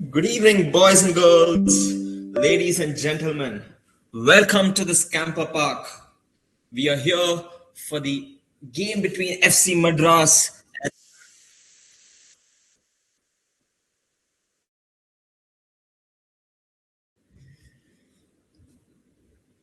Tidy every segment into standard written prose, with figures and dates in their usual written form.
Good evening, boys and girls, ladies and gentlemen. Welcome to the Scamper Park. We are here for the game between FC Madras.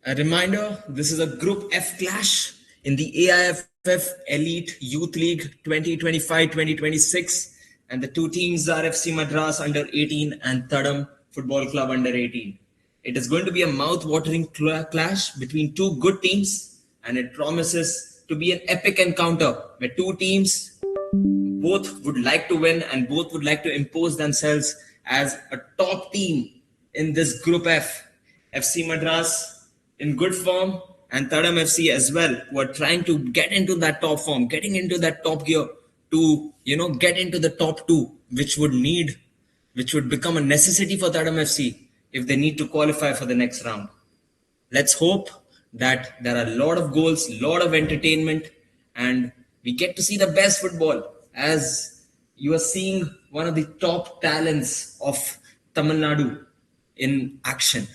A reminder, this is a Group F clash in the AIFF Elite Youth League 2025-2026, and the two teams are FC Madras under 18 and Thadam Football Club under 18. It is going to be a mouth-watering clash between two good teams, and it promises to be an epic encounter where two teams both would like to win and both would like to impose themselves as a top team in this Group F. FC Madras in good form and Thadam FC as well, who are trying to get into that top form, getting into that top gear to get into the top two, which would become a necessity for Thadam FC if they need to qualify for the next round. Let's hope that there are a lot of goals, a lot of entertainment, and we get to see the best football as you are seeing one of the top talents of Tamil Nadu in action.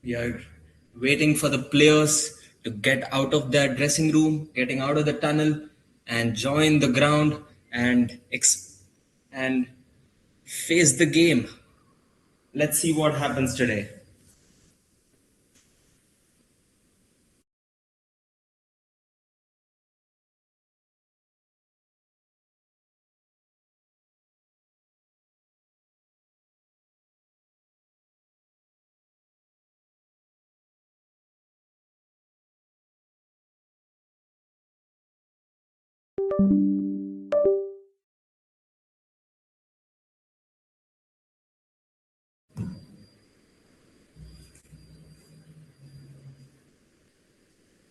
We are waiting for the players to get out of their dressing room, getting out of the tunnel, and join the ground and and face the game. Let's see what happens today.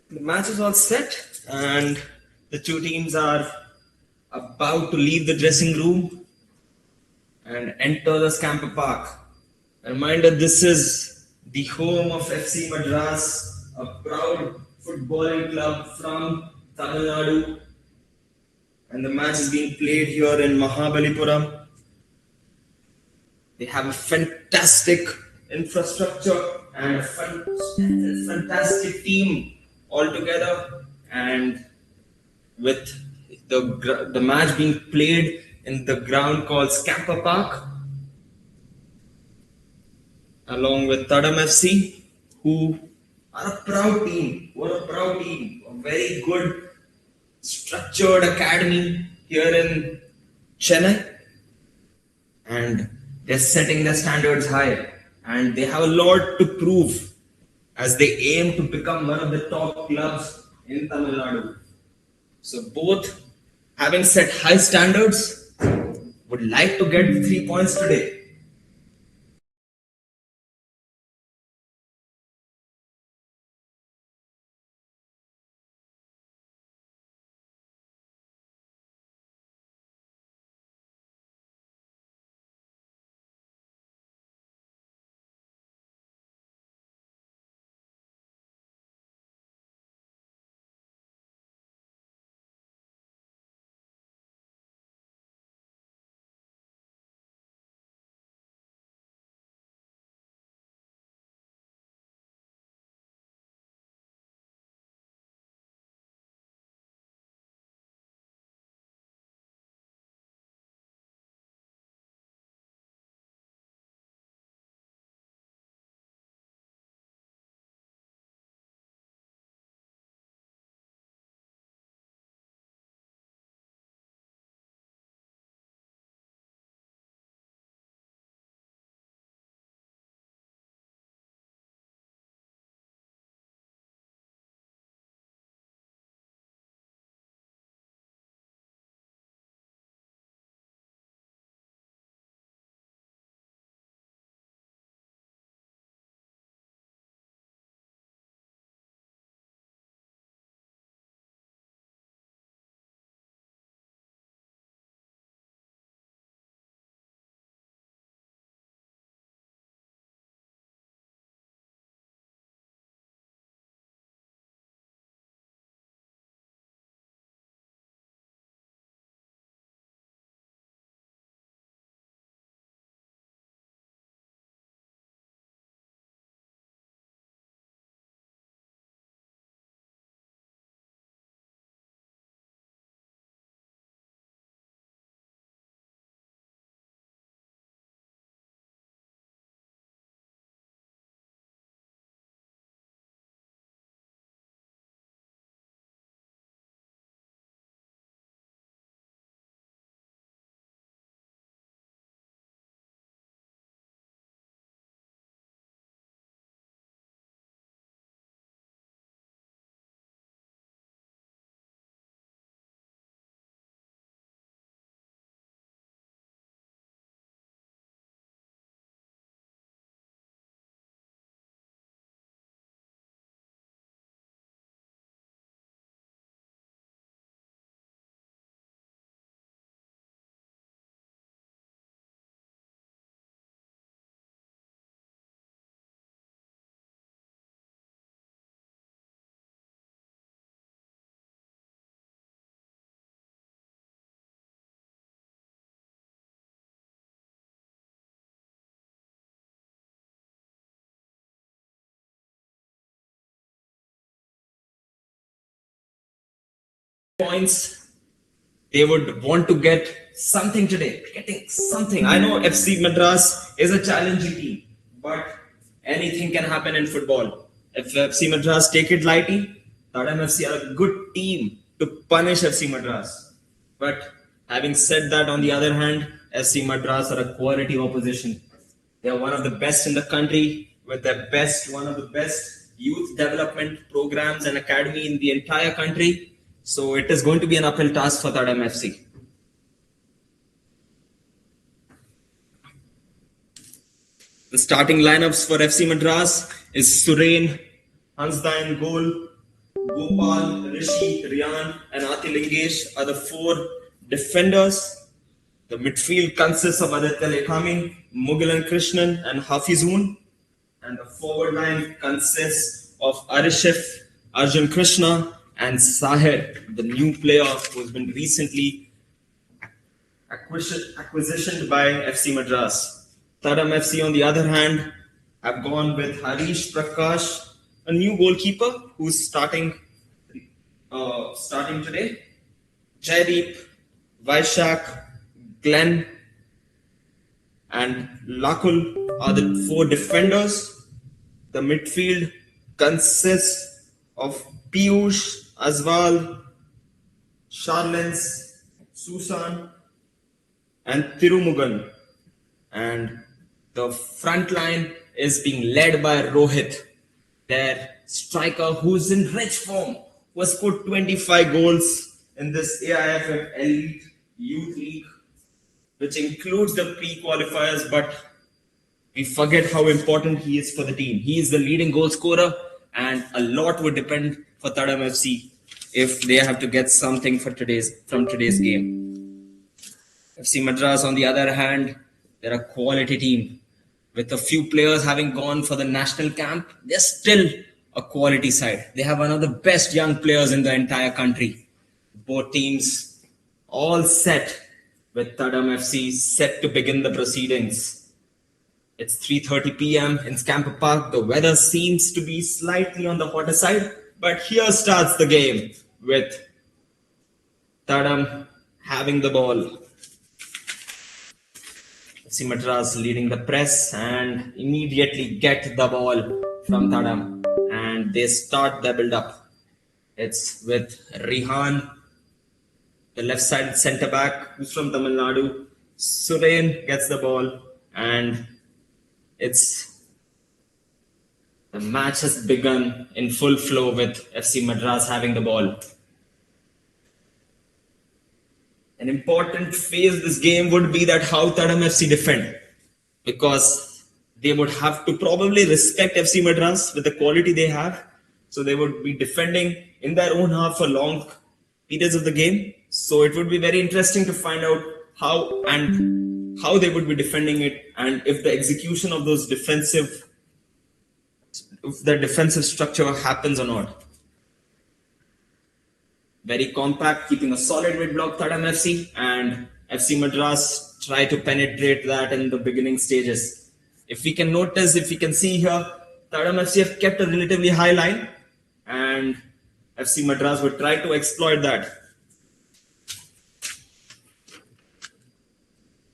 The match is all set, and the two teams are about to leave the dressing room and enter the Scamper Park. A reminder, this is the home of FC Madras, a proud footballing club from Tamil Nadu, and the match is being played here in Mahabalipuram. They have a fantastic infrastructure and a fantastic team altogether, and with the match being played in the ground called Scamper Park, along with Thadam FC, who are a proud team. What a proud team! A very good structured academy here in Chennai, and they're setting their standards high, and they have a lot to prove as they aim to become one of the top clubs in Tamil Nadu. So both, having set high standards, would like to get 3 points today. points. They would want to get something today, getting something. I know FC Madras is a challenging team, but anything can happen in football. If FC Madras take it lightly, Thadam FC are a good team to punish FC Madras. But having said that, on the other hand, FC Madras are a quality opposition. They are one of the best in the country with one of the best youth development programs and academy in the entire country. So it is going to be an uphill task for Thadam FC. The starting lineups for FC Madras is Surain, Hansda in goal, Gopal, Rishi, Riyan and Atilingesh are the four defenders. The midfield consists of Aditya Lekhami, Mugilan Krishnan and Hafizun. And the forward line consists of Arishif, Arjun Krishna and Sahir, the new player who has been recently acquisitioned by FC Madras. Thadam FC, on the other hand, have gone with Harish Prakash, a new goalkeeper who's starting today. Jaideep, Vaishak, Glenn and Lakul are the four defenders. The midfield consists of Piyush, Azwal, Charlens, Susan and Tirumugan. And the front line is being led by Rohit, their striker who's in rich form, who has scored 25 goals in this AIFF Elite Youth League, which includes the pre-qualifiers, but we forget how important he is for the team. He is the leading goal scorer, and a lot would depend for Thadam FC if they have to get something from today's game. FC Madras, on the other hand, they're a quality team. With a few players having gone for the national camp, they're still a quality side. They have one of the best young players in the entire country. Both teams all set, with Thadam FC set to begin the proceedings. It's 3:30 p.m. in Scamper Park. The weather seems to be slightly on the hotter side, but here starts the game with Thadam having the ball. FC Madras leading the press and immediately get the ball from Thadam, and they start their build-up. It's with Rihan, the left side centre back, who's from Tamil Nadu. Surain gets the ball, and the match has begun in full flow with FC Madras having the ball. An important phase this game would be that how Thadam FC defend, because they would have to probably respect FC Madras with the quality they have. So they would be defending in their own half for long periods of the game. So it would be very interesting to find out how they would be defending it, and if the execution of those defensive structure happens or not. Very compact, keeping a solid mid block Thadam FC, and FC Madras try to penetrate that in the beginning stages. If we can see here, Thadam FC have kept a relatively high line, and FC Madras would try to exploit that.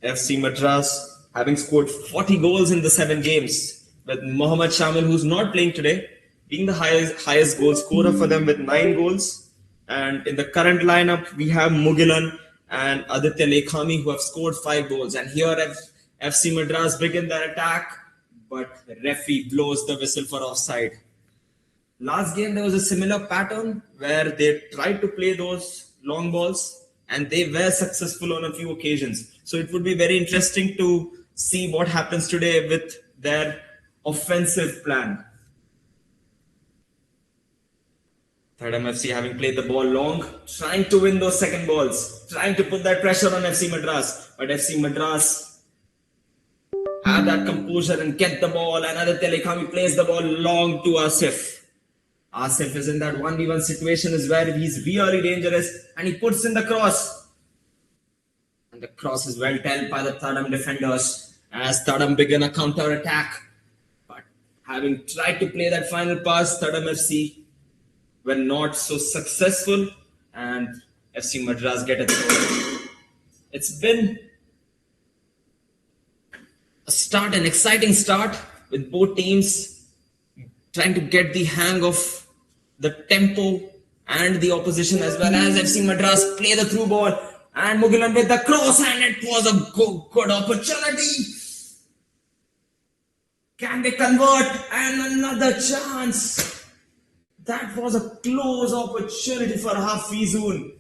FC Madras having scored 40 goals in the 7 games, with Mohammad Shamil, who's not playing today, being the highest goal scorer for them with 9 goals. And in the current lineup, we have Mugilan and Aditya Lekhami, who have scored 5 goals. And here FC Madras begin their attack, but the referee blows the whistle for offside. Last game, there was a similar pattern where they tried to play those long balls, and they were successful on a few occasions. So it would be very interesting to see what happens today with their offensive plan. Thadam FC having played the ball long, trying to win those second balls, trying to put that pressure on FC Madras. But FC Madras have that composure and get the ball, and Aditya Lekhami plays the ball long to Asif. Asif is in that 1v1 situation is where he's really dangerous, and he puts in the cross. And the cross is well dealt by the Thadam defenders as Thadam begin a counter attack. But having tried to play that final pass, Thadam FC were not so successful, and FC Madras get a throw. It's been an exciting start with both teams trying to get the hang of the tempo and the opposition, as well as FC Madras play the through ball and Mugilan with the cross, and it was a good opportunity. Can they convert? And another chance. That was a close opportunity for Hafizun.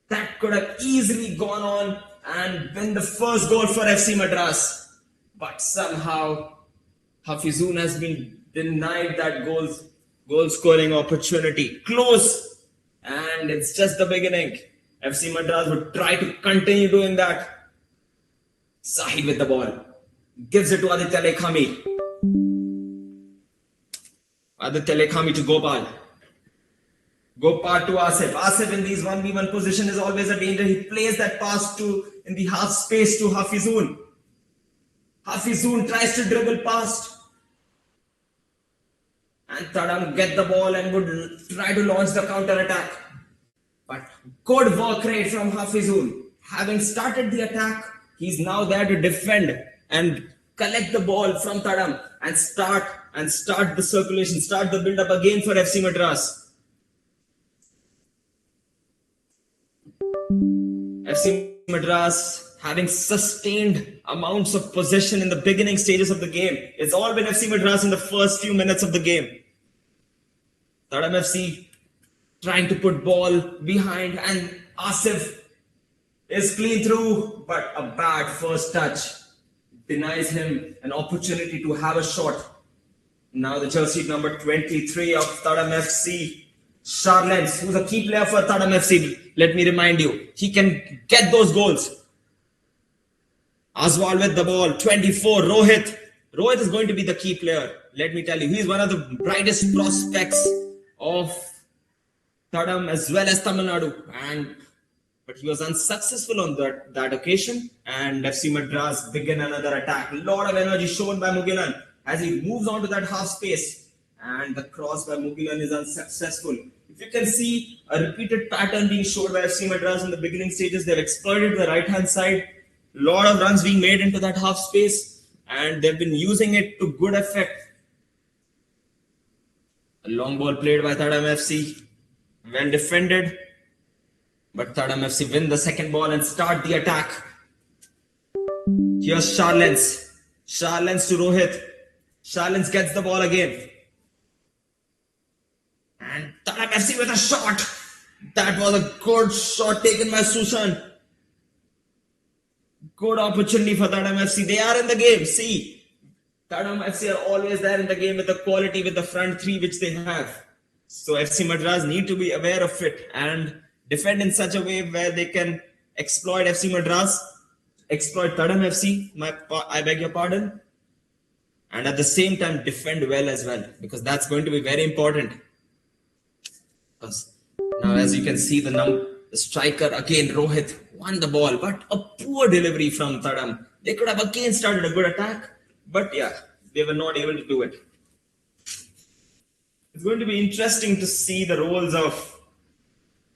That could have easily gone on and been the first goal for FC Madras. But somehow Hafizun has been denied that goal scoring opportunity. Close. And it's just the beginning. FC Madras would try to continue doing that. Sahid with the ball. Gives it to Aditya Lekhami. Aditya Lekhami to Gopal. Gopal to Asif. Asif in these 1v1 position is always a danger. He plays that pass in the half space to Hafizun. Hafizun tries to dribble past. And Thadam get the ball and would try to launch the counter attack. But good work rate from Hafizun. Having started the attack, he's now there to defend and collect the ball from Thadam and start the circulation, start the build-up again for FC Madras. FC Madras having sustained amounts of possession in the beginning stages of the game. It's all been FC Madras in the first few minutes of the game. Thadam FC trying to put ball behind, and Asif is clean through, but a bad first touch denies him an opportunity to have a shot. Now the jersey number 23 of Thadam FC, Charlens, who's a key player for Thadam FC. Let me remind you, he can get those goals. Aswal with the ball, 24, Rohit. Rohit is going to be the key player. Let me tell you, he's one of the brightest prospects of Thadam as well as Tamil Nadu. But he was unsuccessful on that occasion, and FC Madras began another attack. A lot of energy shown by Mugilan as he moves on to that half space, and the cross by Mugilan is unsuccessful. If you can see a repeated pattern being showed by FC Madras in the beginning stages, they've exploited the right hand side. A lot of runs being made into that half space, and they've been using it to good effect. A long ball played by Thadam FC, well defended. But Thadam FC win the second ball and start the attack. Here's Charlens. Charlens to Rohit. Charlens gets the ball again. And Thadam FC with a shot. That was a good shot taken by Susan. Good opportunity for Thadam FC. They are in the game. See, Thadam FC are always there in the game with the quality, with the front three which they have. So FC Madras need to be aware of it and defend in such a way where they can exploit FC Madras, exploit Thadam FC, I beg your pardon, and at the same time defend well as well, because that's going to be very important. Because now, as you can see, the striker again, Rohit, won the ball, but a poor delivery from Thadam. They could have again started a good attack, but yeah, they were not able to do it. It's going to be interesting to see the roles of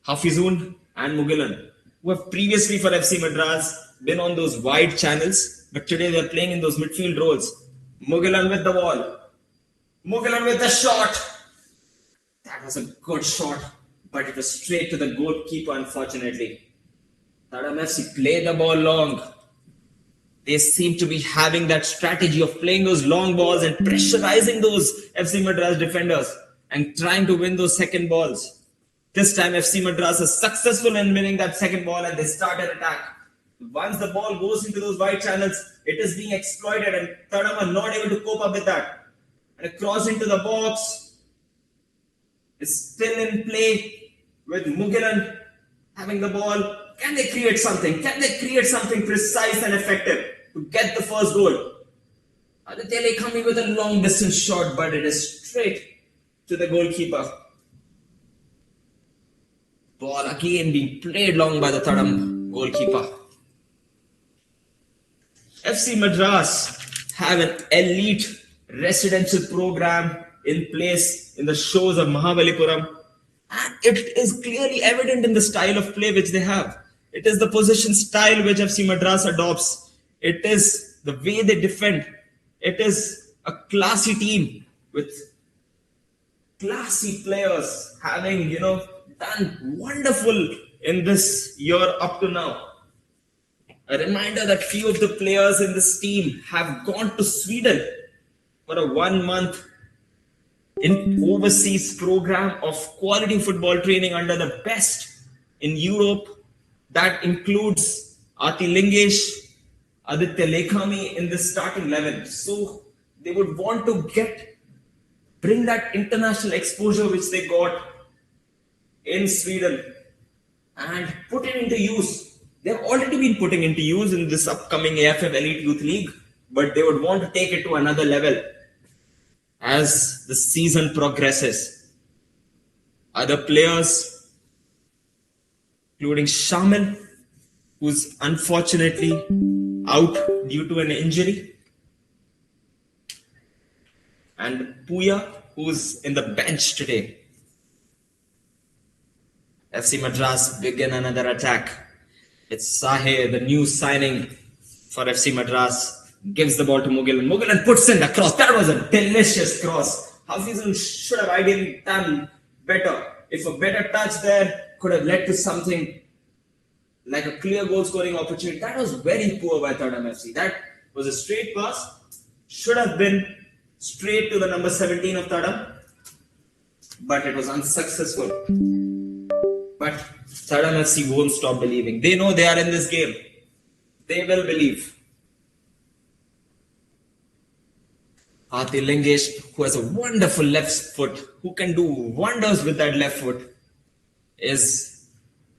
Hafizun and Mugilan, who have previously for FC Madras been on those wide channels, but today they're playing in those midfield roles. Mugilan with the ball. Mugilan with the shot. That was a good shot, but it was straight to the goalkeeper, unfortunately. Thadam FC played the ball long. They seem to be having that strategy of playing those long balls and pressurizing those FC Madras defenders and trying to win those second balls. This time FC Madras is successful in winning that second ball, and they start an attack. Once the ball goes into those wide channels, it is being exploited, and Thadam are not able to cope up with that. And a cross into the box is still in play with Mugilan having the ball. Can they create something? Can they create something precise and effective to get the first goal? Aditya Lekhami with a long distance shot, but it is straight to the goalkeeper. Ball again being played long by the Thadam goalkeeper. FC Madras have an elite residential program in place in the shores of Mahabalipuram, and it is clearly evident in the style of play which they have. It is the possession style which FC Madras adopts. It is the way they defend. It is a classy team with classy players having, done wonderful in this year up to now. A reminder that few of the players in this team have gone to Sweden for a 1 month in overseas program of quality football training under the best in Europe. That includes Ati Lingesh, Aditya Lekhami in the starting 11. So they would want to bring that international exposure which they got in Sweden and put it into use. They've already been putting into use in this upcoming AIFF Elite Youth League, but they would want to take it to another level as the season progresses. Other players, including Shamil, who's unfortunately out due to an injury, and Puya, who's in the bench today. FC Madras begin another attack. It's Sahe, the new signing for FC Madras, gives the ball to Mugilan. Mugilan puts in the cross. That was a delicious cross. Hafizul should have ideally done better. If a better touch there could have led to something like a clear goal scoring opportunity. That was very poor by Thadam FC. That was a straight pass. Should have been straight to the number 17 of Thadam, but it was unsuccessful. But Thadam FC won't stop believing. They know they are in this game. They will believe. Ati Lingesh, who has a wonderful left foot, who can do wonders with that left foot, is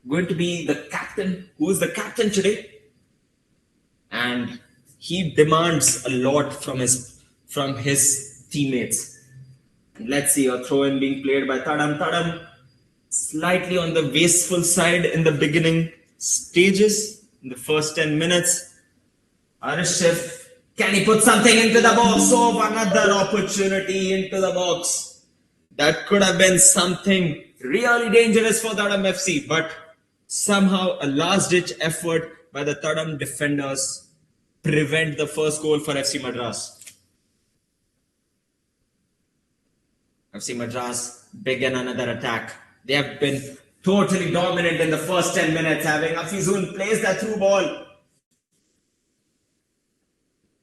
going to be the captain, who is the captain today. And he demands a lot from his teammates. And let's see, a throw-in being played by Thadam. Thadam slightly on the wasteful side in the beginning stages, in the first 10 minutes. Arishif, can he put something into the box? Oh, another opportunity into the box. That could have been something really dangerous for Thadam FC, but somehow a last-ditch effort by the Thadam defenders prevent the first goal for FC Madras. FC Madras begin another attack. They have been totally dominant in the first 10 minutes, having Afizun plays that through ball.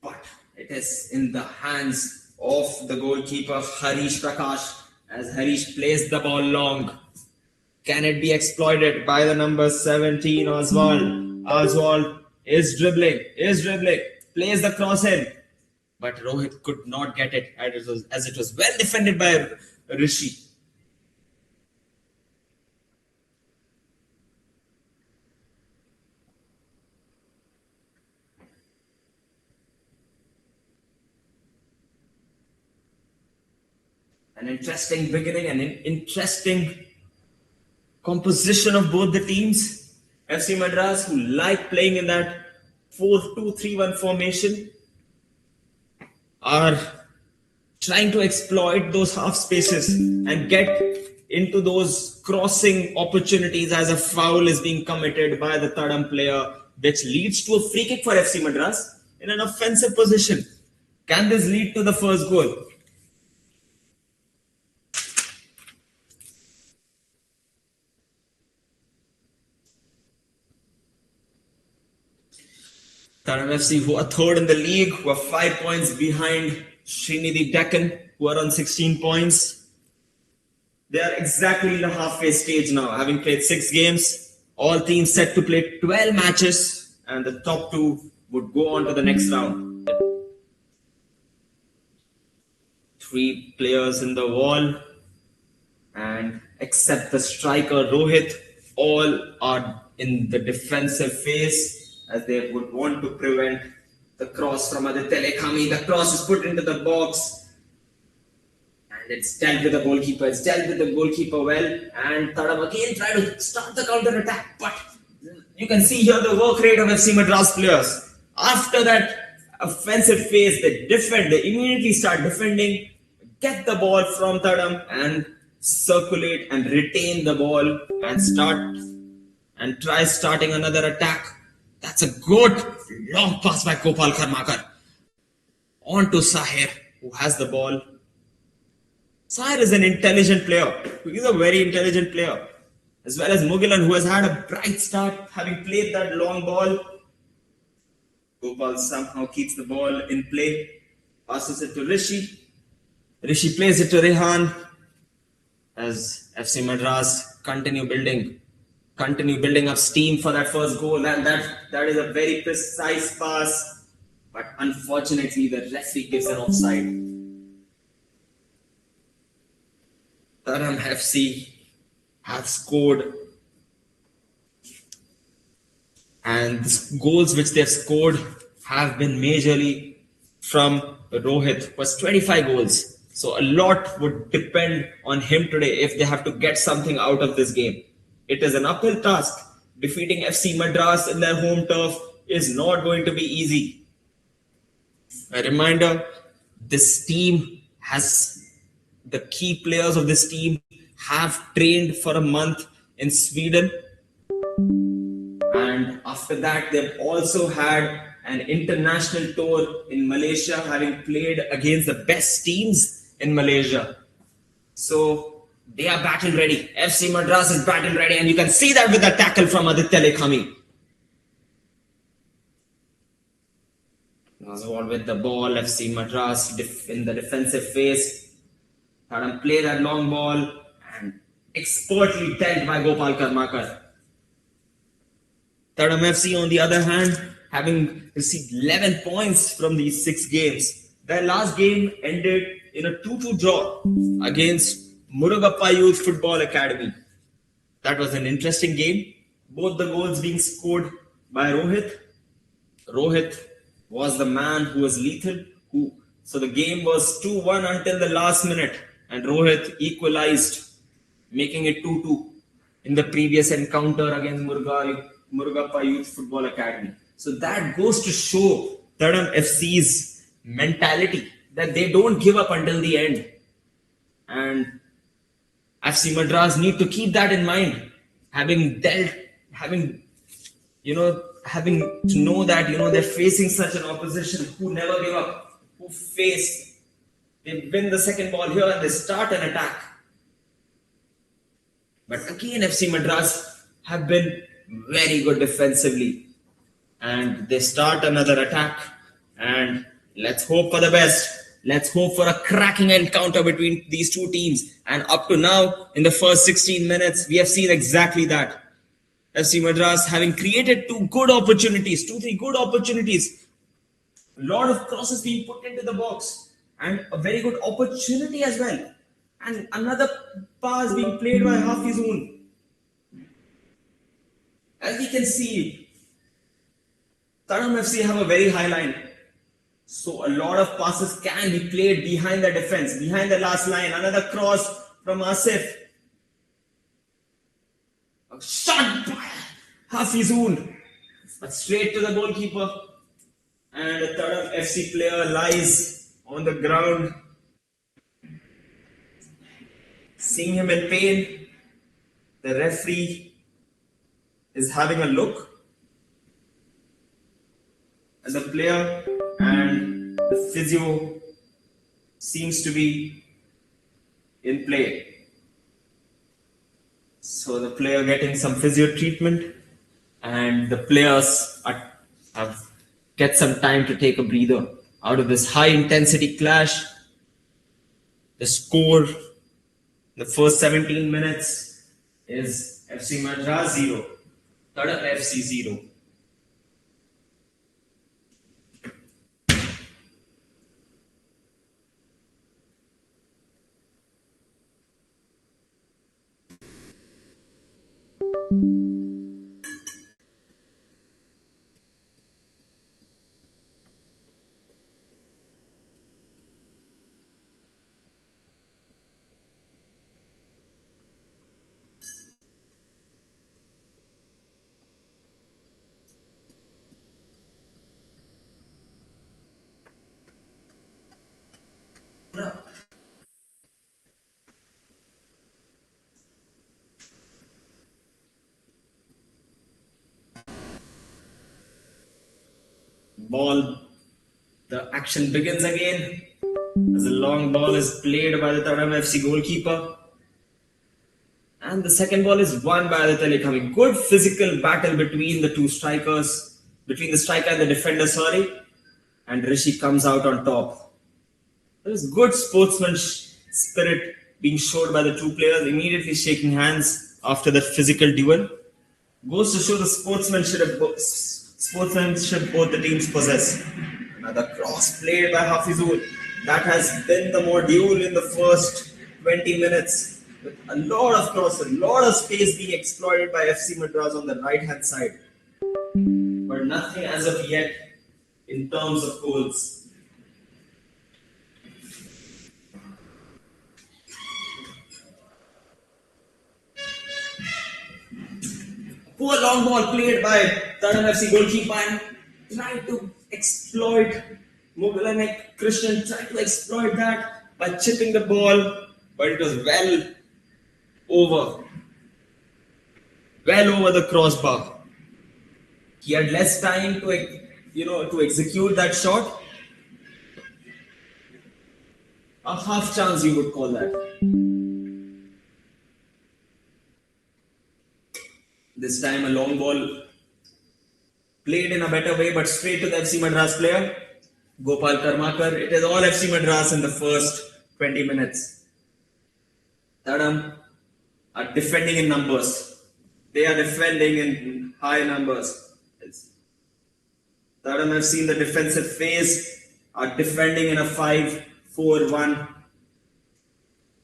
But it is in the hands of the goalkeeper, Harish Prakash, as Harish plays the ball long. Can it be exploited by the number 17, Oswald? Oswald is dribbling, plays the cross in. But Rohit could not get it as it was well defended by Rishi. An interesting beginning, an interesting composition of both the teams. FC Madras, who like playing in that 4-2-3-1 formation, are trying to exploit those half spaces and get into those crossing opportunities as a foul is being committed by the Thadam player, which leads to a free kick for FC Madras in an offensive position. Can this lead to the first goal? Thadam FC, who are third in the league, who are 5 points behind Srinidhi Deccan, who are on 16 points. They are exactly in the halfway stage now, having played 6 games. All teams set to play 12 matches, and the top 2 would go on to the next round. 3 players in the wall, and except the striker Rohit, all are in the defensive phase, as they would want to prevent the cross from Aditya Lekhami. The cross is put into the box and it's dealt with the goalkeeper. It's dealt with the goalkeeper well, and Thadam again try to start the counter attack. But you can see here the work rate of FC Madras players. After that offensive phase, they defend. They immediately start defending, get the ball from Thadam and circulate and retain the ball and try starting another attack. That's a good long pass by Gopal Karmakar. On to Sahir, who has the ball. Sahir is an intelligent player. He's a very intelligent player. As well as Mugilan, who has had a bright start, having played that long ball. Gopal somehow keeps the ball in play, passes it to Rishi. Rishi plays it to Rehan as FC Madras continue building up steam for that first goal, and that is a very precise pass, but unfortunately the referee gives an offside. Thadam FC have scored, and the goals which they have scored have been majorly from Rohit, was 25 goals. So a lot would depend on him today if they have to get something out of this game. It is an uphill task. Defeating FC Madras in their home turf is not going to be easy. A reminder, this team has, the key players of this team have trained for a month in Sweden. And after that, they've also had an international tour in Malaysia, having played against the best teams in Malaysia. So they are battle ready. FC Madras is battle ready, and you can see that with the tackle from Aditya Lekhami. Oswald with the ball, FC Madras in the defensive phase. Thadam play that long ball and expertly dealt by Gopal Karmakar. Thadam FC, on the other hand, having received 11 points from these 6 games. Their last game ended in a 2-2 draw against Murugappa Youth Football Academy. That was an interesting game. Both the goals being scored by Rohit. Rohit was the man who was lethal. So the game was 2-1 until the last minute, and Rohit equalized, making it 2-2 in the previous encounter against Murugappa Youth Football Academy. So that goes to show Thadam FC's mentality, that they don't give up until the end. And FC Madras need to keep that in mind, having to know that, they're facing such an opposition who never give up, they win the second ball here and they start an attack. But again, FC Madras have been very good defensively, and they start another attack, and let's hope for the best. Let's hope for a cracking encounter between these two teams. And up to now, in the first 16 minutes, we have seen exactly that. FC Madras having created 2-3 good opportunities. A lot of crosses being put into the box, and a very good opportunity as well. And another pass being played by Hafizun. As we can see, Thadam FC have a very high line. So a lot of passes can be played behind the defense, behind the last line. Another cross from Asif. A shot by Hafizun, but straight to the goalkeeper. And a Thadam FC player lies on the ground. Seeing him in pain, the referee is having a look at the player, and the physio seems to be in play. So the player getting some physio treatment, and the players have get some time to take a breather out of this high intensity clash. The score, the first 17 minutes, is FC Madras 0, Thadam FC 0. ball, the action begins again as a long ball is played by the Thadam FC goalkeeper. And the second ball is won by the Telecoming. Good physical battle between the two strikers, between the striker and the defender, sorry. And Rishi comes out on top. There is good sportsmanship spirit being showed by the two players, immediately shaking hands after that physical duel. Goes to show the sportsmanship both the teams possess. Another cross played by Hafizul. That has been the module in the first 20 minutes. With a lot of crosses, a lot of space being exploited by FC Madras on the right hand side. But nothing as of yet in terms of goals. Poor long ball played by Thadam FC goalkeeper and tried to exploit Mughal and Christian tried to exploit that by chipping the ball, but it was well over the crossbar. He had less time to execute that shot. A half chance, you would call that. This time a long ball played in a better way, but straight to the FC Madras player, Gopal Karmakar. It is all FC Madras in the first 20 minutes. Thadam are defending in numbers. They are defending in high numbers. Thadam have seen the defensive phase, are defending in a 5-4-1.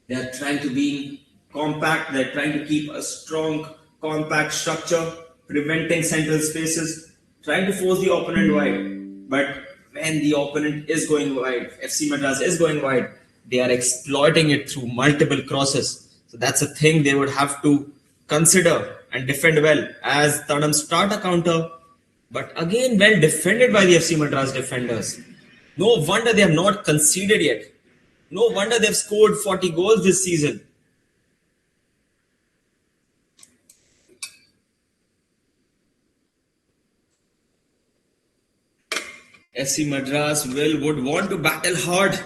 They are trying to be compact. They are trying to keep a strong, compact structure, preventing central spaces, trying to force the opponent wide. But when the opponent is going wide, FC Madras is going wide, they are exploiting it through multiple crosses. So that's a thing they would have to consider and defend well as Thadam start a counter, but again well defended by the FC Madras defenders. No wonder they have not conceded yet. No wonder they've scored 40 goals this season. FC Madras would want to battle hard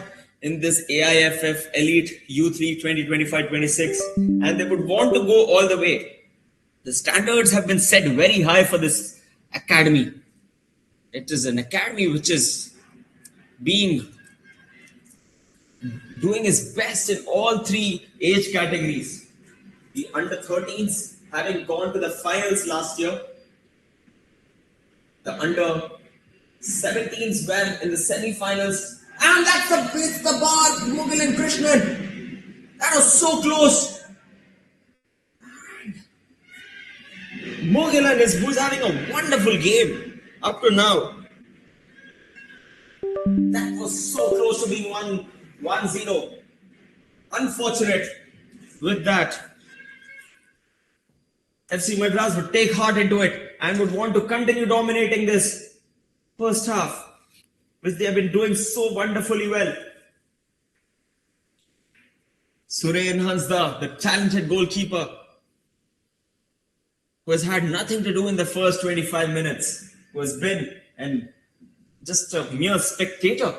in this AIFF Elite Youth League 2025-26, and they would want to go all the way. The standards have been set very high for this academy. It is an academy which is doing its best in all three age categories. The under-13s having gone to the finals last year. The under-17s were in the semi-finals. And it's the bar, Mughal and Krishnan. That was so close. Mughal who's having a wonderful game up to now. That was so close to being 1-0. Unfortunate with that. FC Madras would take heart into it and would want to continue dominating this first half, which they have been doing so wonderfully well. Suren Hansda, the talented goalkeeper, who has had nothing to do in the first 25 minutes, who has been just a mere spectator.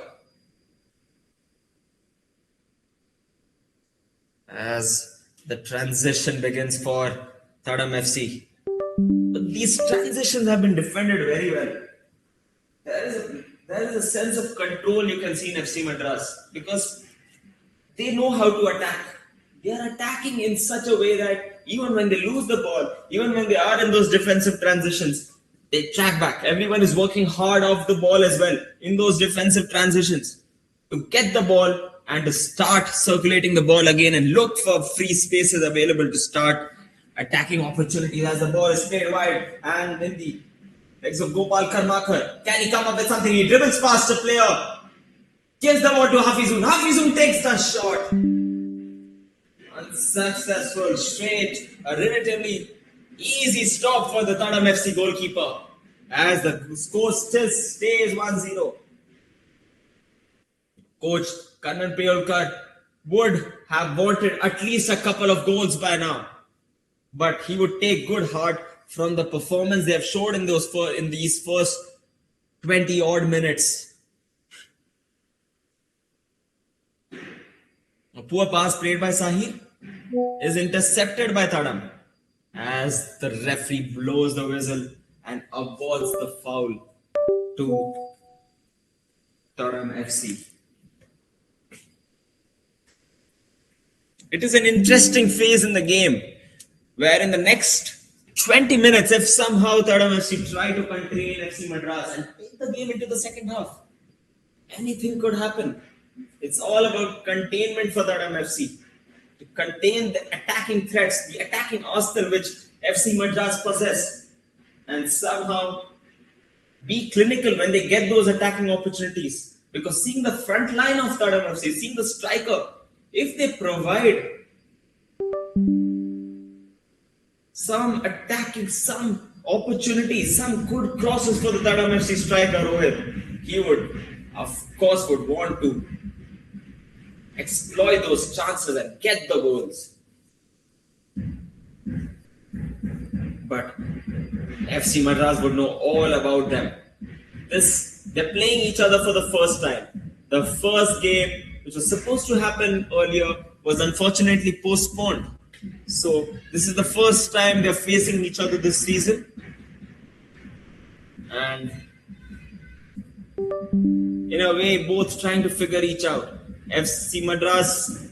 As the transition begins for Thadam FC. But these transitions have been defended very well. There is a sense of control you can see in FC Madras because they know how to attack. They are attacking in such a way that even when they lose the ball, even when they are in those defensive transitions, they track back. Everyone is working hard off the ball as well in those defensive transitions to get the ball and to start circulating the ball again and look for free spaces available to start attacking opportunities as the ball is played wide. And in the legs of Gopal Karmakar, can he come up with something? He dribbles past the player, gives the ball to Hafizun. Hafizun takes the shot. Unsuccessful, straight, a relatively easy stop for the Thadam FC goalkeeper as the score still stays 1-0. Coach Kannan Payolkar would have wanted at least a couple of goals by now, but he would take good heart from the performance they have showed in these first 20 odd minutes. A poor pass played by Sahir is intercepted by Thadam as the referee blows the whistle and awards the foul to Thadam FC. It is an interesting phase in the game where in the next 20 minutes, if somehow Thadam FC try to contain FC Madras and take the game into the second half, anything could happen. It's all about containment for Thadam FC. To contain the attacking threats, the attacking arsenal which FC Madras possess, and somehow be clinical when they get those attacking opportunities. Because seeing the front line of Thadam FC, seeing the striker, if they provide some attacking, some opportunities, some good crosses for the Thadam FC striker Rohit, he would, of course, would want to exploit those chances and get the goals. But FC Madras would know all about them. They're playing each other for the first time. The first game, which was supposed to happen earlier, was unfortunately postponed. So this is the first time they're facing each other this season. And in a way, both trying to figure each out. FC Madras,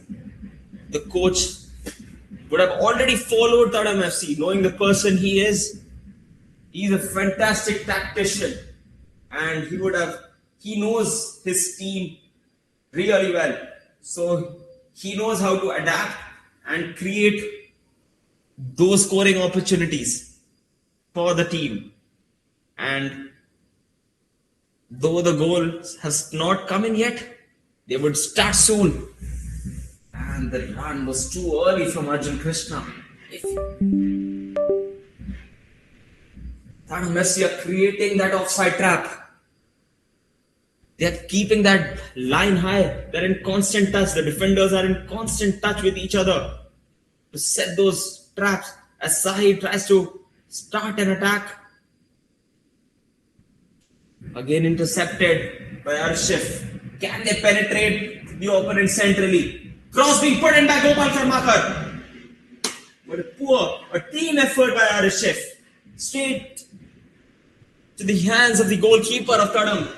the coach, would have already followed Thadam FC, knowing the person he is. He's a fantastic tactician, and he knows his team really well. So he knows how to adapt and create those scoring opportunities for the team. And though the goal has not come in yet, they would start soon. And the run was too early from Arjun Krishna. Thadam FC are creating that offside trap. They are keeping that line high. They're in constant touch. The defenders are in constant touch with each other to set those traps as Sahir tries to start an attack. Again intercepted by AIFF. Can they penetrate the opponent centrally? Cross being put in by Gopal Karmakar. But a team effort by AIFF. Straight to the hands of the goalkeeper of Thadam.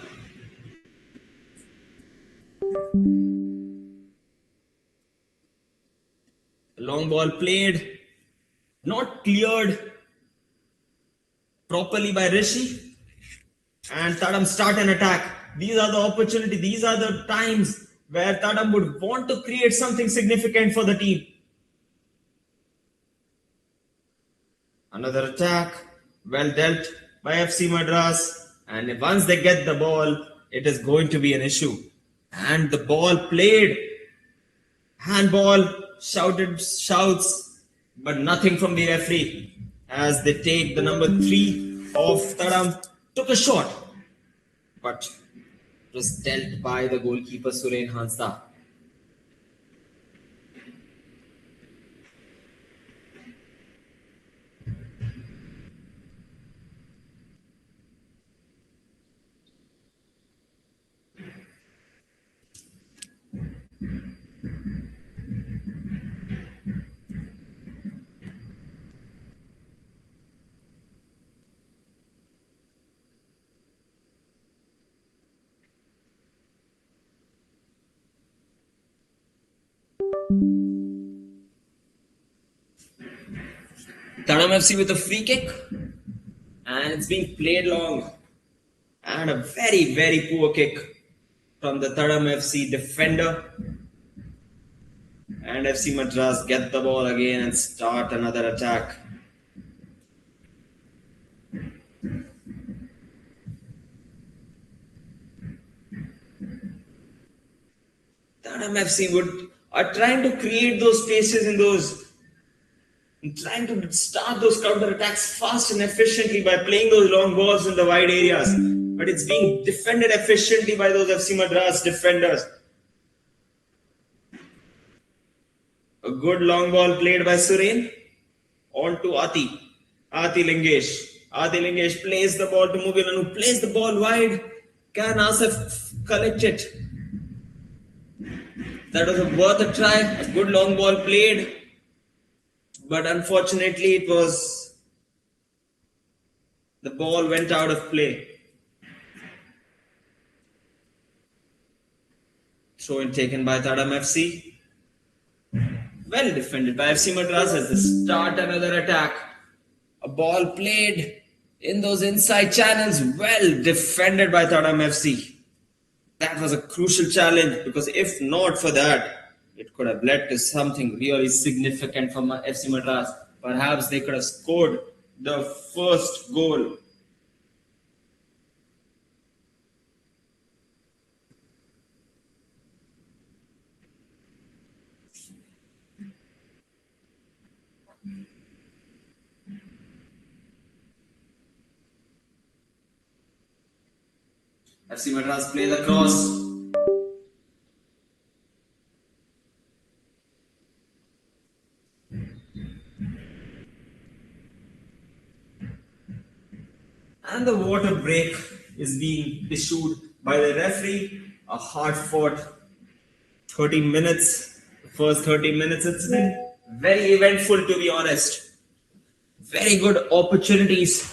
The long ball played, not cleared properly by Rishi. And Thadam start an attack. These are the opportunities, these are the times where Thadam would want to create something significant for the team. Another attack, well dealt by FC Madras, and once they get the ball, it is going to be an issue. And the ball played, handball, shouts, but nothing from the referee as they take the number 3 of Thadam, took a shot, but it was dealt by the goalkeeper Suren Hansda. Thadam FC with a free kick, and it's being played long, and a very, very poor kick from the Thadam FC defender. And FC Madras get the ball again and start another attack. Thadam FC are trying to create those spaces in those, trying to start those counter attacks fast and efficiently by playing those long balls in the wide areas. But it's being defended efficiently by those FC Madras defenders. A good long ball played by Suren on to Ati Lingesh. Adilingesh plays the ball to Mugilan, who plays the ball wide. Can Asif collect it? That was worth a try. A good long ball played. But unfortunately, the ball went out of play. Throw in taken by Thadam FC. Well defended by FC Madras as they start another attack. A ball played in those inside channels. Well defended by Thadam FC. That was a crucial challenge because if not for that, it could have led to something really significant for FC Madras. Perhaps they could have scored the first goal. FC Madras play the cross. And the water break is being issued by the referee. A hard fought 30 minutes. The first 30 minutes, it's been very eventful to be honest. Very good opportunities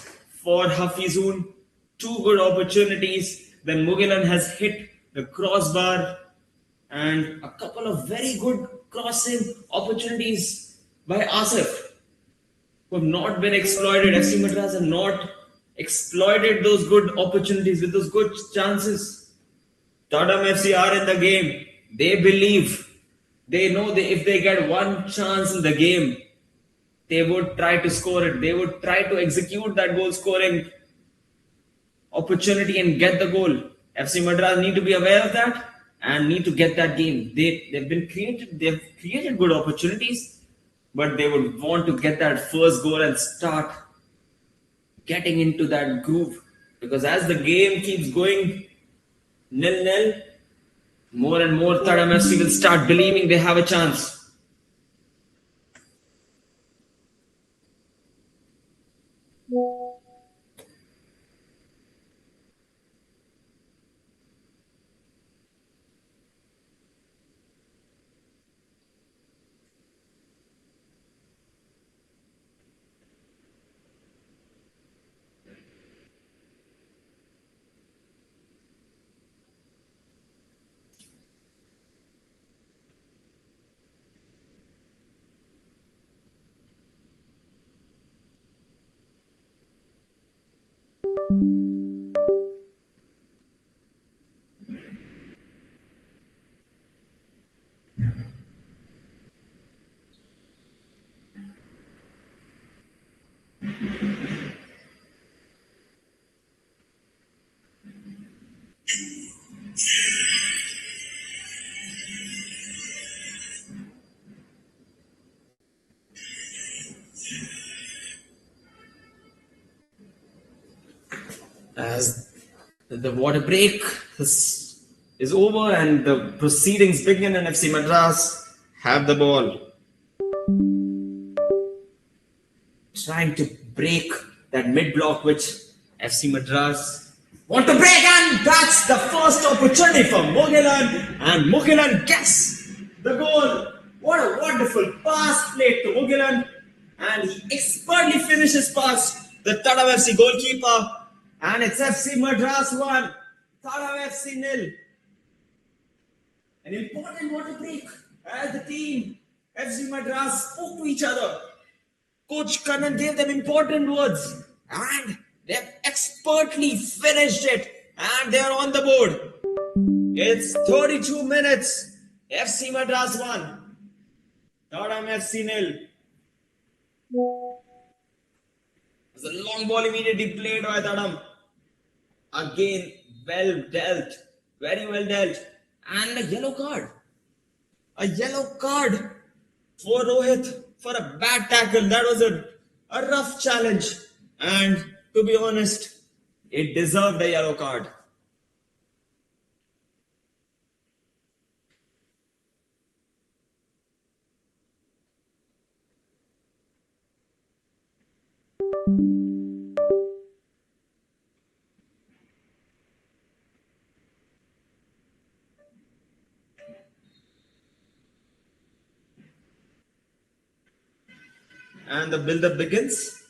for Hafizun. Two good opportunities. Then Mugilan has hit the crossbar and a couple of very good crossing opportunities by Asif who have not been exploited. FC Madras have not exploited those good opportunities with those good chances. Thadam FC are in the game. They believe. They know that if they get one chance in the game, they would try to score it. They would try to execute that goal scoring opportunity and get the goal. FC Madras need to be aware of that and need to get that game. They've created good opportunities, but they would want to get that first goal and start getting into that groove. Because as the game keeps going 0-0, more and more Thadam FC will start believing they have a chance. As the water break is over and the proceedings begin, and FC Madras have the ball. Trying to break that mid block which FC Madras want to break, and that's the first opportunity for Mugilan, and Mugilan gets the goal. What a wonderful pass played to Mugilan, and he expertly finishes past the Thadam FC goalkeeper, and it's FC Madras 1, Thadam FC 0. An important water break as the team FC Madras spoke to each other. Coach Kannan gave them important words and they've expertly finished it and they're on the board. It's 32 minutes. FC Madras 1. Thadam FC 0. It's a long ball immediately played by Thadam. Again, well dealt. Very well dealt. And a yellow card. A yellow card for Rohit for a bad tackle. That was a rough challenge. And to be honest, it deserved a yellow card. And the build-up begins.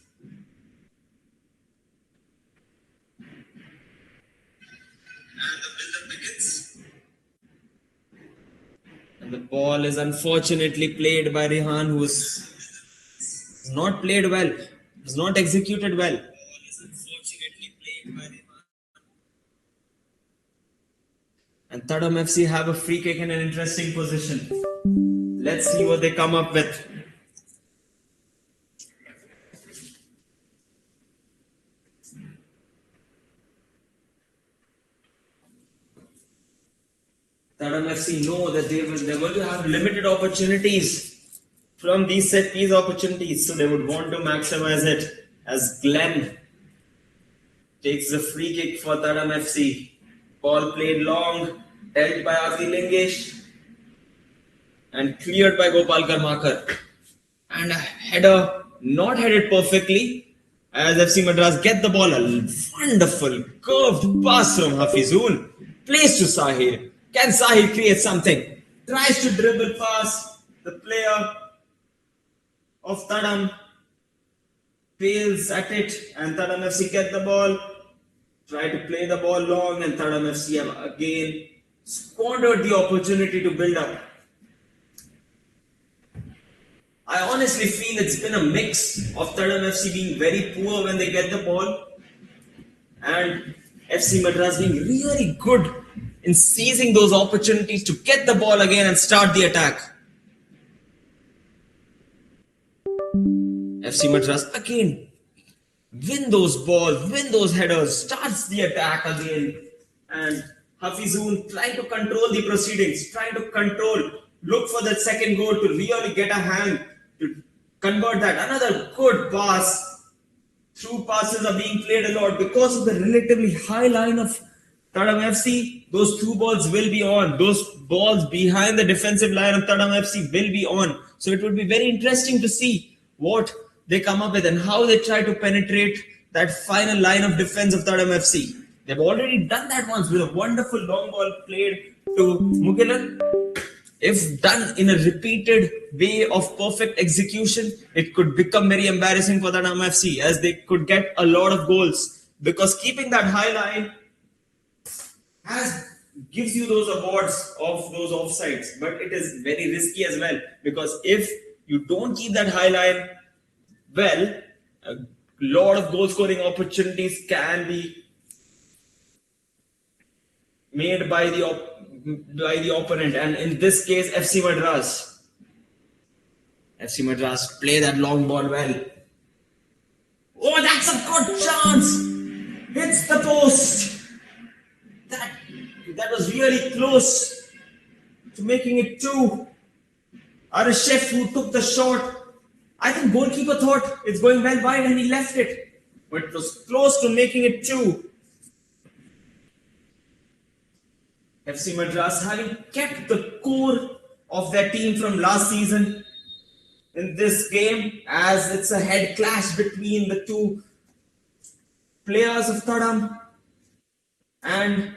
And the ball is unfortunately played by Rehan, who's not played well, has not executed well. And Thadam FC have a free kick in an interesting position. Let's see what they come up with. Thadam FC know that they're going to have limited opportunities from these set piece opportunities, so they would want to maximize it. As Glenn takes the free kick for Thadam FC. Ball played long, dealt by Adi Lingesh and cleared by Gopal Karmakar. And a header not headed perfectly as FC Madras get the ball. A wonderful curved pass from Hafizun. Plays to Sahir. Can Sahir create something? Tries to dribble past the player of Thadam. Fails at it and Thadam FC get the ball. Try to play the ball long and Thadam FC have again squandered the opportunity to build up. I honestly feel it's been a mix of Thadam FC being very poor when they get the ball and FC Madras being really good in seizing those opportunities to get the ball again and start the attack. FC Madras again win those balls, win those headers, starts the attack again. And Hafizun trying to control the proceedings, trying to control, look for that second goal to really get a hand to convert that. Another good pass. Through passes are being played a lot because of the relatively high line of Thadam FC. Those through balls will be on. Those balls behind the defensive line of Thadam FC will be on. So it would be very interesting to see what they come up with and how they try to penetrate that final line of defense of Thadam FC. They've already done that once with a wonderful long ball played to Mugilan. If done in a repeated way of perfect execution, it could become very embarrassing for Thadam FC as they could get a lot of goals because keeping that high line gives you those awards of those offsides, but it is very risky as well because if you don't keep that high line, well, a lot of goal scoring opportunities can be made by the opponent, and in this case FC Madras play that long ball well. Oh, that's a good chance. Hits the post. That was really close to making it 2. Arishef who took the shot. I think goalkeeper thought it's going well wide and he left it. But it was close to making it 2. FC Madras having kept the core of their team from last season in this game as it's a head clash between the two players of Thadam and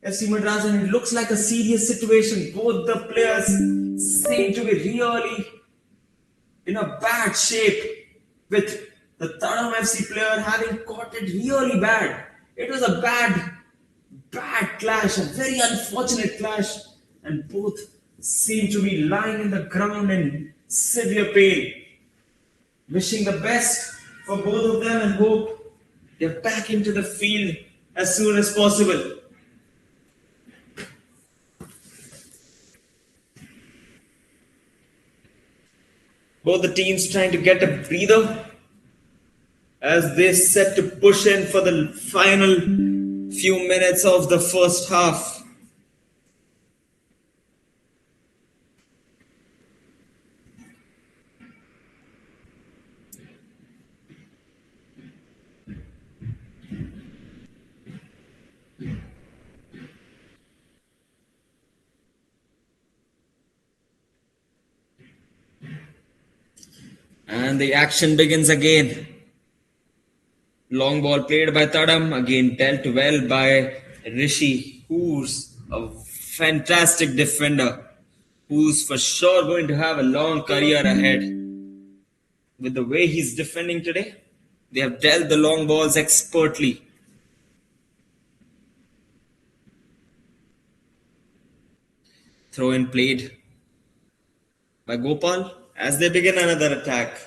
FC Madras, and it looks like a serious situation. Both the players seem to be really in a bad shape, with the Thadam FC player having caught it really bad. It was a bad clash, a very unfortunate clash, and both seem to be lying in the ground in severe pain. Wishing the best for both of them and hope they're back into the field as soon as possible. Both the teams trying to get a breather as they set to push in for the final few minutes of the first half. And the action begins again. Long ball played by Thadam, again dealt well by Rishi, who's a fantastic defender, who's for sure going to have a long career ahead. with the way he's defending today. They have dealt the long balls expertly. Throw in played by Gopal as they begin another attack.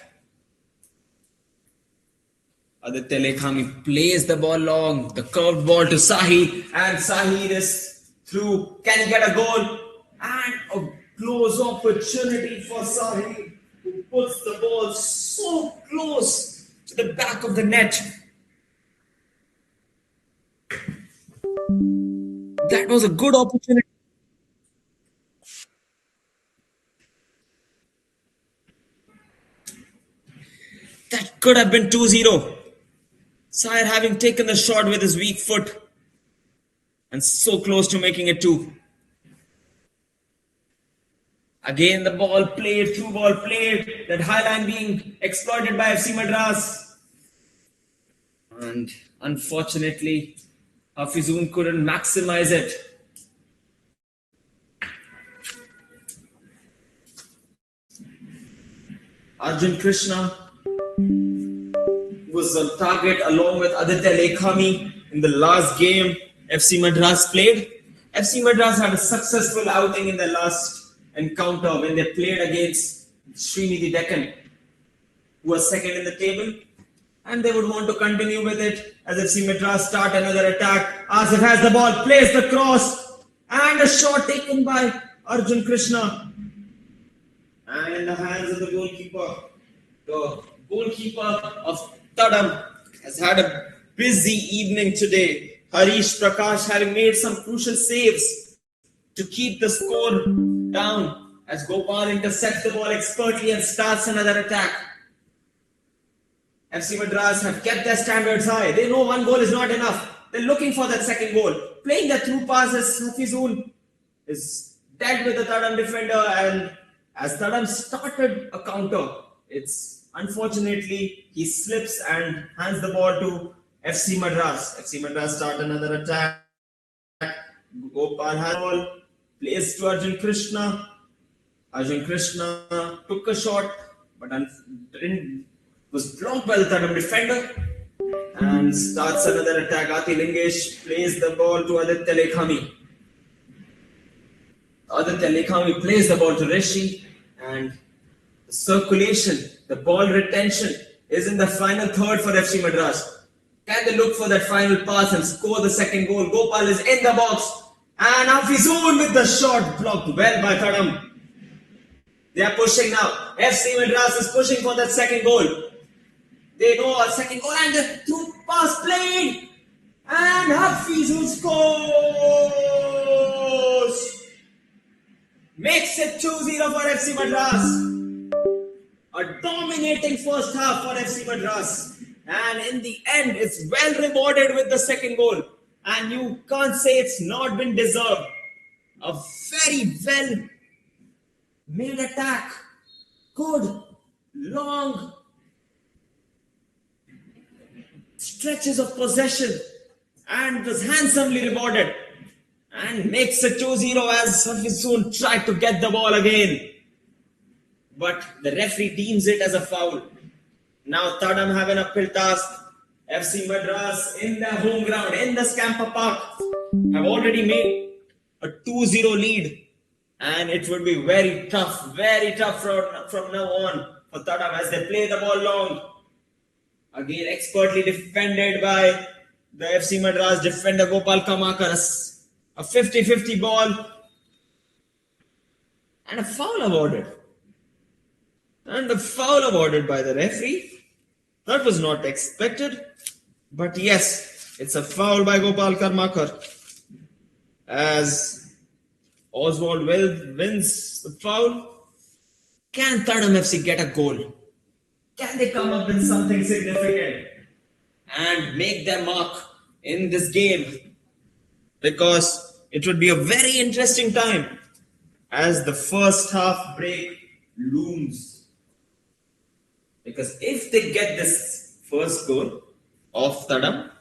Aditya Lekhami plays the ball long, the curved ball to Sahi, and Sahi is through. Can he get a goal? And a close opportunity for Sahi, who puts the ball so close to the back of the net. That was a good opportunity. That could have been 2-0. Sair having taken the shot with his weak foot and so close to making it 2. Again the ball played, through ball played, that high line being exploited by FC Madras. And unfortunately, Hafizun couldn't maximize it. Arjun Krishna was on target along with Aditya Lekhami in the last game FC Madras played. FC Madras had a successful outing in their last encounter when they played against Srinidhi Deccan, who was second in the table, and they would want to continue with it as FC Madras start another attack. Asif has the ball, plays the cross, and a shot taken by Arjun Krishna. And in the hands of the goalkeeper. The goalkeeper of Thadam has had a busy evening today. Harish Prakash having made some crucial saves to keep the score down as Gopal intercepts the ball expertly and starts another attack. FC Madras have kept their standards high. They know one goal is not enough. They're looking for that second goal. Playing the through pass as Hafizul is dealt with the Thadam defender, and as Thadam started a counter, it's unfortunately he slips and hands the ball to FC Madras. FC Madras start another attack. Gopal has the ball, plays to Arjun Krishna. Arjun Krishna took a shot, but was blocked by the Thadam defender and starts another attack. Ati Lingesh plays the ball to Aditya Lekhami. Aditya Lekhami plays the ball to Rishi, and the circulation, the ball retention is in the final third for FC Madras. Can they look for that final pass and score the second goal? Gopal is in the box, and Hafizun with the shot blocked well by Thadam. They are pushing now. FC Madras is pushing for that second goal. They know a second goal, and the through pass played, and Hafizun scores. Makes it 2-0 for FC Madras. A dominating first half for FC Madras. And in the end, it's well rewarded with the second goal. And you can't say it's not been deserved. A very well made attack. Good, long stretches of possession. And was handsomely rewarded. And makes it 2-0 as Hafizun tried to get the ball again. But the referee deems it as a foul. Now Thadam have an uphill task. FC Madras in their home ground, in the Scamper Park, have already made a 2-0 lead. And it would be very tough from now on for Thadam as they play the ball long. Again, expertly defended by the FC Madras defender Gopal Kamakar. A 50-50 ball and a foul awarded. And the foul awarded by the referee. That was not expected. But yes, it's a foul by Gopal Karmakar. As Oswald wins the foul. Can Thadam FC get a goal? Can they come up with something significant and make their mark in this game? Because it would be a very interesting time as the first half break looms. Because if they get this first goal of Thadam,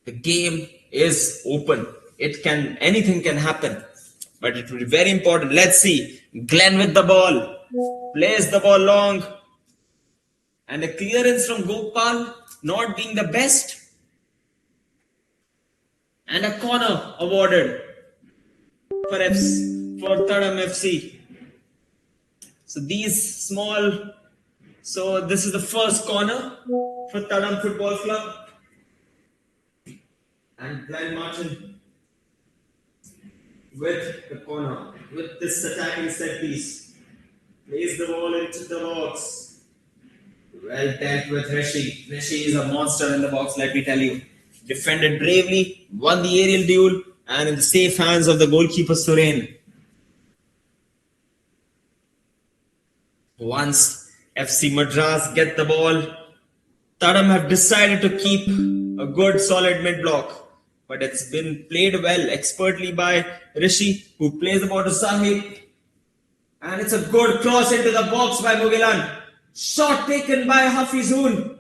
the game is open. Anything can happen. But it will be very important. Let's see. Glenn with the ball. Plays the ball long. And a clearance from Gopal not being the best. And a corner awarded for Thadam FC. So this is the first corner for Thadam Football Club. And Glenn Martin with the corner, with this attacking set piece. Plays the ball into the box. Well dealt with Rishi. Rishi is a monster in the box, let me tell you. Defended bravely, won the aerial duel, and in the safe hands of the goalkeeper Suren. Once FC Madras get the ball, Thadam have decided to keep a good solid mid-block. But it's been played well, expertly by Rishi, who plays the ball to Sahib. And it's a good cross into the box by Mugilan. Shot taken by Hafizun.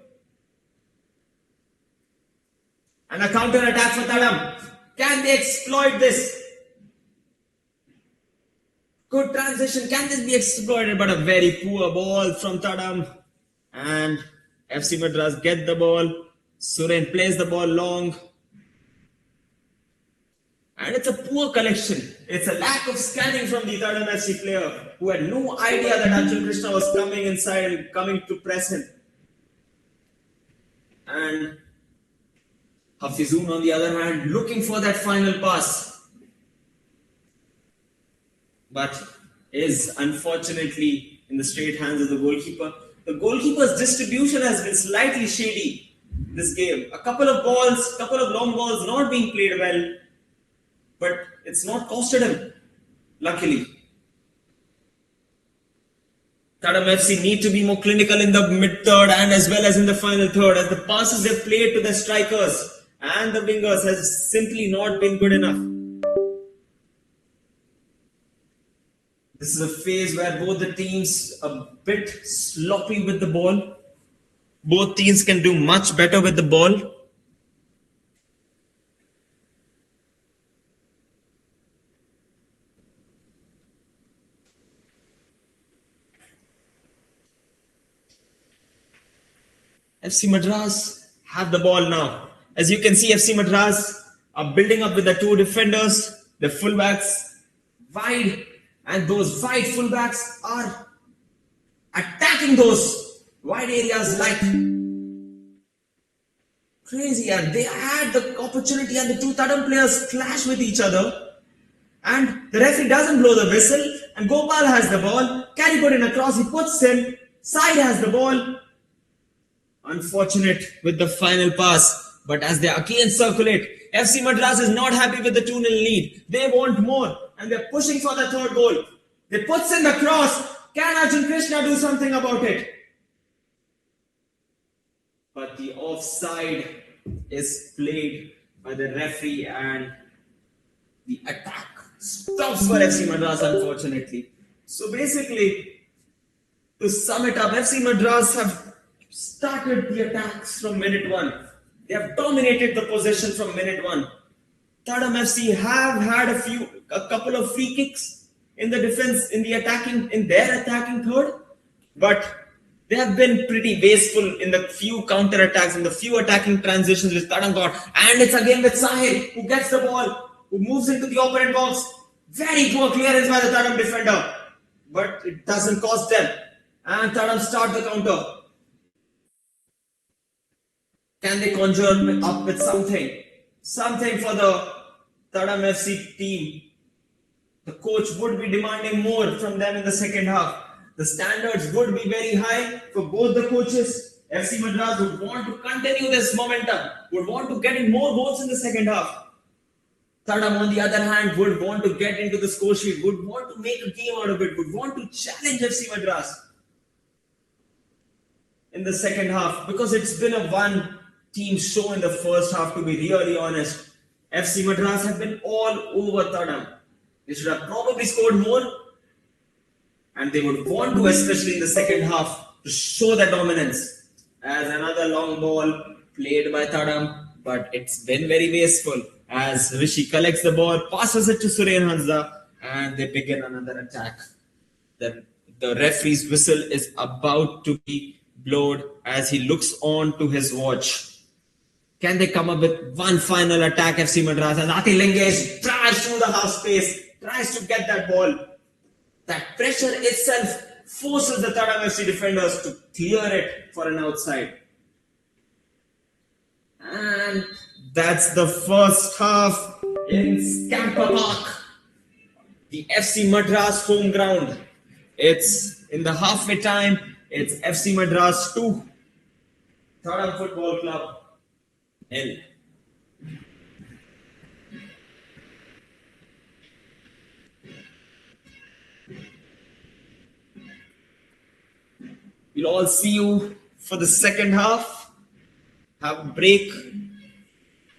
And a counter-attack for Thadam. Can they exploit this? Good transition. Can this be exploited? But a very poor ball from Thadam. And FC Madras get the ball. Suren plays the ball long. And it's a poor collection. It's a lack of scanning from the Thadam FC player who had no idea that Arjun Krishna was coming inside and coming to press him. And Hafizun, on the other hand, looking for that final pass. But is unfortunately in the straight hands of the goalkeeper. The goalkeeper's distribution has been slightly shady this game. A couple of long balls not being played well. But it's not costed him, luckily. Thadam FC need to be more clinical in the mid-third and as well as in the final third, as the passes they've played to the strikers and the wingers has simply not been good enough. This is a phase where both the teams are a bit sloppy with the ball. Both teams can do much better with the ball. FC Madras have the ball now. As you can see, FC Madras are building up with the two defenders, the fullbacks wide, and those wide fullbacks are attacking those wide areas like crazy. And they had the opportunity, and the two Thadam players clash with each other. And the referee doesn't blow the whistle, and Gopal has the ball. Carry put in a cross, he puts in. Side has the ball. Unfortunate with the final pass, but as they again circulate, FC Madras is not happy with the 2-0 lead. They want more, and they're pushing for the third goal. They puts in the cross. Can Arjun Krishna do something about it? But the offside is played by the referee, and the attack stops for FC Madras, unfortunately. So basically, to sum it up, FC Madras have started the attacks from minute one. They have dominated the possession from minute one. Thadam FC have had a couple of free kicks in the defense, in their attacking third, but they have been pretty wasteful in the few counter attacks, in the few attacking transitions which Thadam got. And it's again with Sahil, who gets the ball, who moves into the opponent box. Very poor clearance by the Thadam defender, but it doesn't cost them. And Thadam start the counter. Can they conjure up with something? Something for the Thadam FC team. The coach would be demanding more from them in the second half. The standards would be very high for both the coaches. FC Madras would want to continue this momentum, would want to get in more goals in the second half. Thadam, on the other hand, would want to get into the score sheet, would want to make a game out of it, would want to challenge FC Madras in the second half, because it's been a one-team show in the first half, to be really honest. FC Madras have been all over Thadam. They should have probably scored more, and they would want to, especially in the second half, to show that dominance. As another long ball played by Thadam, but it's been very wasteful. As Rishi collects the ball, passes it to Suren Hansa, and they begin another attack. The referee's whistle is about to be blowed as he looks on to his watch. Can they come up with one final attack, FC Madras? And Ati Lingesh tries through the half space, tries to get that ball. That pressure itself forces the Thadam FC defenders to clear it for an outside. And that's the first half in Scamper Park, the FC Madras home ground. It's in the halfway time. It's FC Madras 2, Thadam Football Club L. We'll all see you for the second half. Have a break,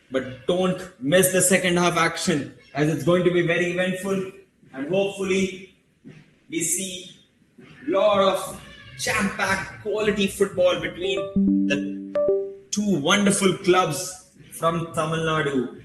but don't miss the second half action as it's going to be very eventful, and hopefully we see a lot of jam-packed quality football between the two wonderful clubs from Tamil Nadu.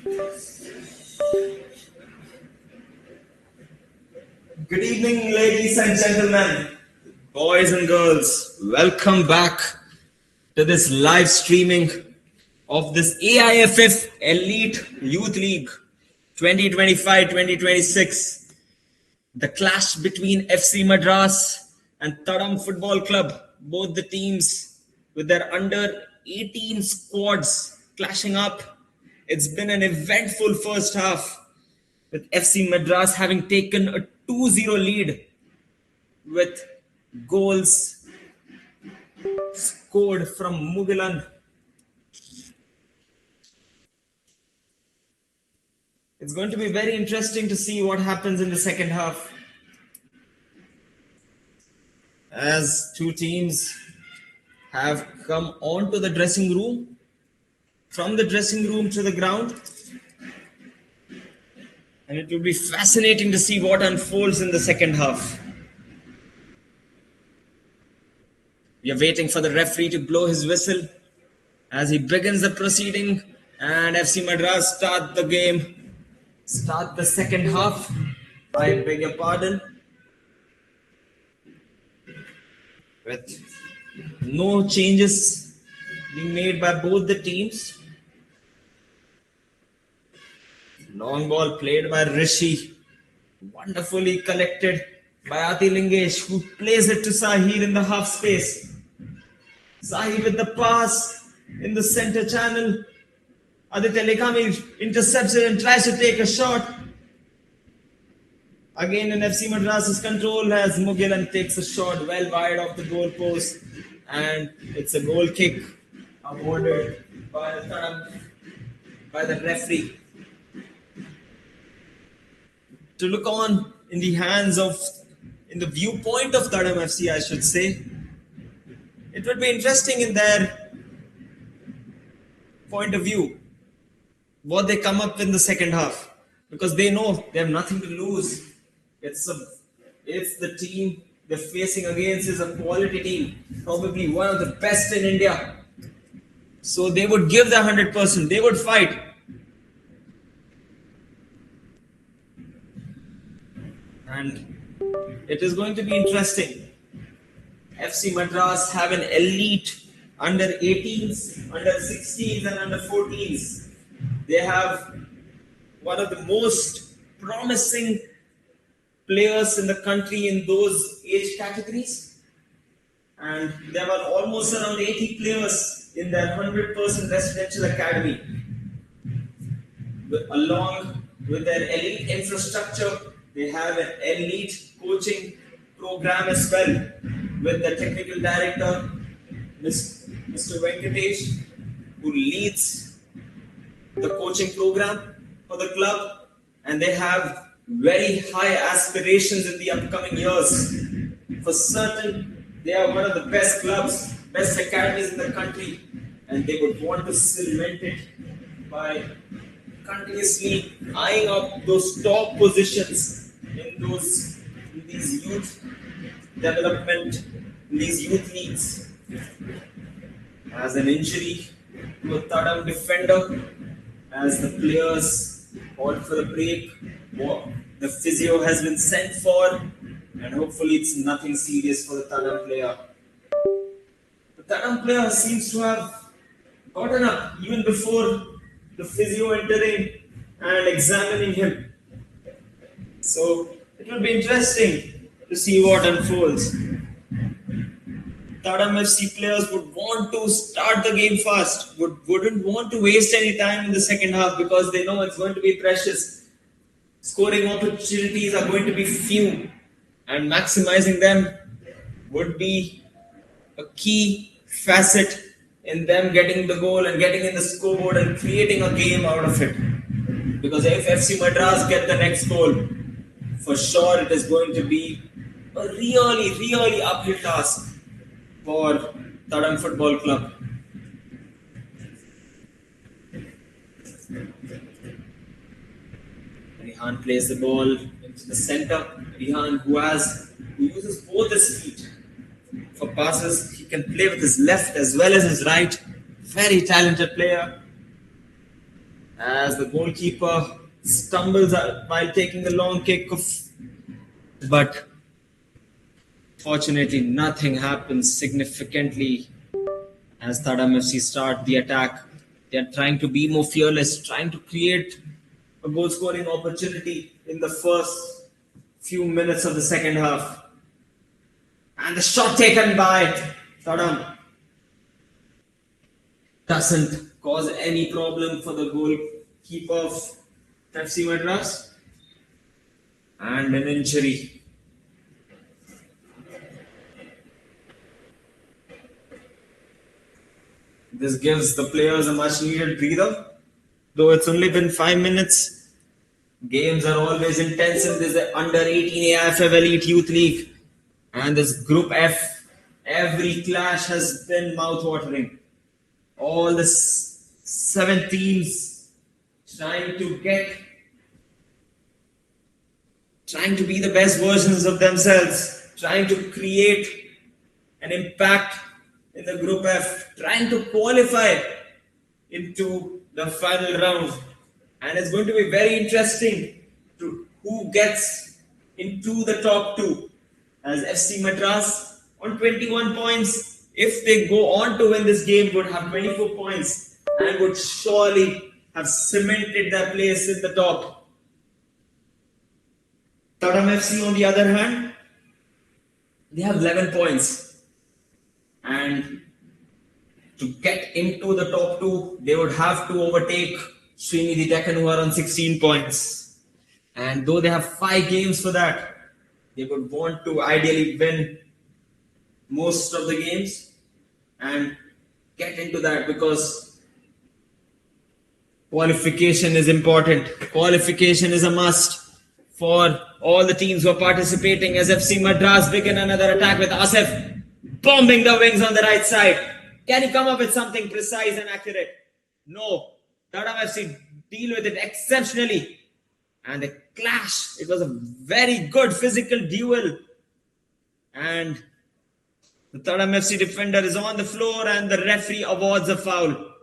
Good evening, ladies and gentlemen, boys and girls. Welcome back to this live streaming of this AIFF Elite Youth League 2025-2026. The clash between FC Madras and Thadam Football Club. Both the teams with their under 18 squads clashing up. It's been an eventful first half, with FC Madras having taken a 2-0 lead with goals scored from Mugilan. It's going to be very interesting to see what happens in the second half, as two teams have come onto the dressing room, from the dressing room to the ground. And it will be fascinating to see what unfolds in the second half. We are waiting for the referee to blow his whistle as he begins the proceeding, and FC Madras start the second half. I beg your pardon. With no changes being made by both the teams. Long ball played by Rishi, wonderfully collected by Ati Lingesh, who plays it to Sahir in the half space. Sahir with the pass in the center channel. Aditya Lekami intercepts it and tries to take a shot. Again in FC Madras' control, as Mugilan takes a shot well wide off the goal post, and it's a goal kick awarded by the referee. To look on in the viewpoint of Thadam FC, I should say, it would be interesting in their point of view what they come up in the second half, because they know they have nothing to lose. It's the team they're facing against is a quality team, probably one of the best in India. So they would give their 100%. They would fight. And it is going to be interesting. FC Madras have an elite under 18s, under 16s and under 14s. They have one of the most promising players in the country in those age categories. And there were almost around 80 players in their 100% residential academy. Along with their elite infrastructure, they have an elite coaching program as well, with the technical director, Mr. Venkatesh, who leads the coaching program for the club, and they have very high aspirations in the upcoming years. For certain, they are one of the best clubs, best academies in the country, and they would want to cement it by continuously eyeing up those top positions in these youth development, in these youth leagues. As an injury to a Thadam defender, as the players called for the break, the physio has been sent for, and hopefully it's nothing serious for the Thadam player. The Thadam player seems to have gotten up even before the physio entering and examining him. So it will be interesting to see what unfolds. Thadam FC players would want to start the game fast, wouldn't want to waste any time in the second half, because they know it's going to be precious. Scoring opportunities are going to be few, and maximizing them would be a key facet in them getting the goal and getting in the scoreboard and creating a game out of it. Because if FC Madras get the next goal, for sure it is going to be a really uphill task for Thadam Football Club. Rihan plays the ball into the center. Rihan, who uses both his feet for passes. He can play with his left as well as his right. Very talented player. as the goalkeeper stumbles while taking the long kick of, but fortunately nothing happens significantly as Thadam FC start the attack. They are trying to be more fearless, trying to create a goal scoring opportunity in the first few minutes of the second half. And the shot taken by Thadam doesn't cause any problem for the goalkeeper of FC Madras. And an injury. This gives the players a much needed breather. Though it's only been 5 minutes, games are always intense in this under 18 AIFF Elite Youth League. And this Group F, every clash has been mouth-watering. All the 7 teams trying to be the best versions of themselves, trying to create an impact in the Group F, trying to qualify into the final round. And it's going to be very interesting to who gets into the top 2. As FC Madras on 21 points, if they go on to win this game, would have 24 points and would surely have cemented their place in the top. Thadam FC, on the other hand, they have 11 points. And to get into the top 2, they would have to overtake Srinidhi Deccan, who are on 16 points. And though they have 5 games for that, they would want to ideally win most of the games and get into that, because qualification is important. Qualification is a must for all the teams who are participating, as FC Madras begin another attack with AIFF bombing the wings on the right side. Can he come up with something precise and accurate? No. Thadam FC deal with it exceptionally. And the clash, it was a very good physical duel. And the Thadam FC defender is on the floor and the referee awards a foul.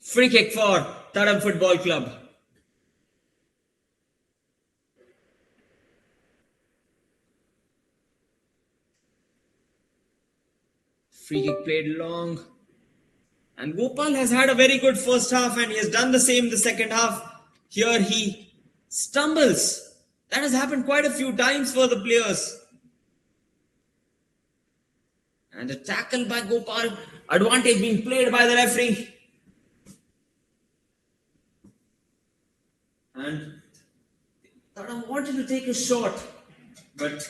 Free kick for Thadam Football Club. Free kick played long. And Gopal has had a very good first half and he has done the same the second half. Here he stumbles. That has happened quite a few times for the players. And a tackle by Gopal. Advantage being played by the referee. And Thadam wanted to take a shot, but it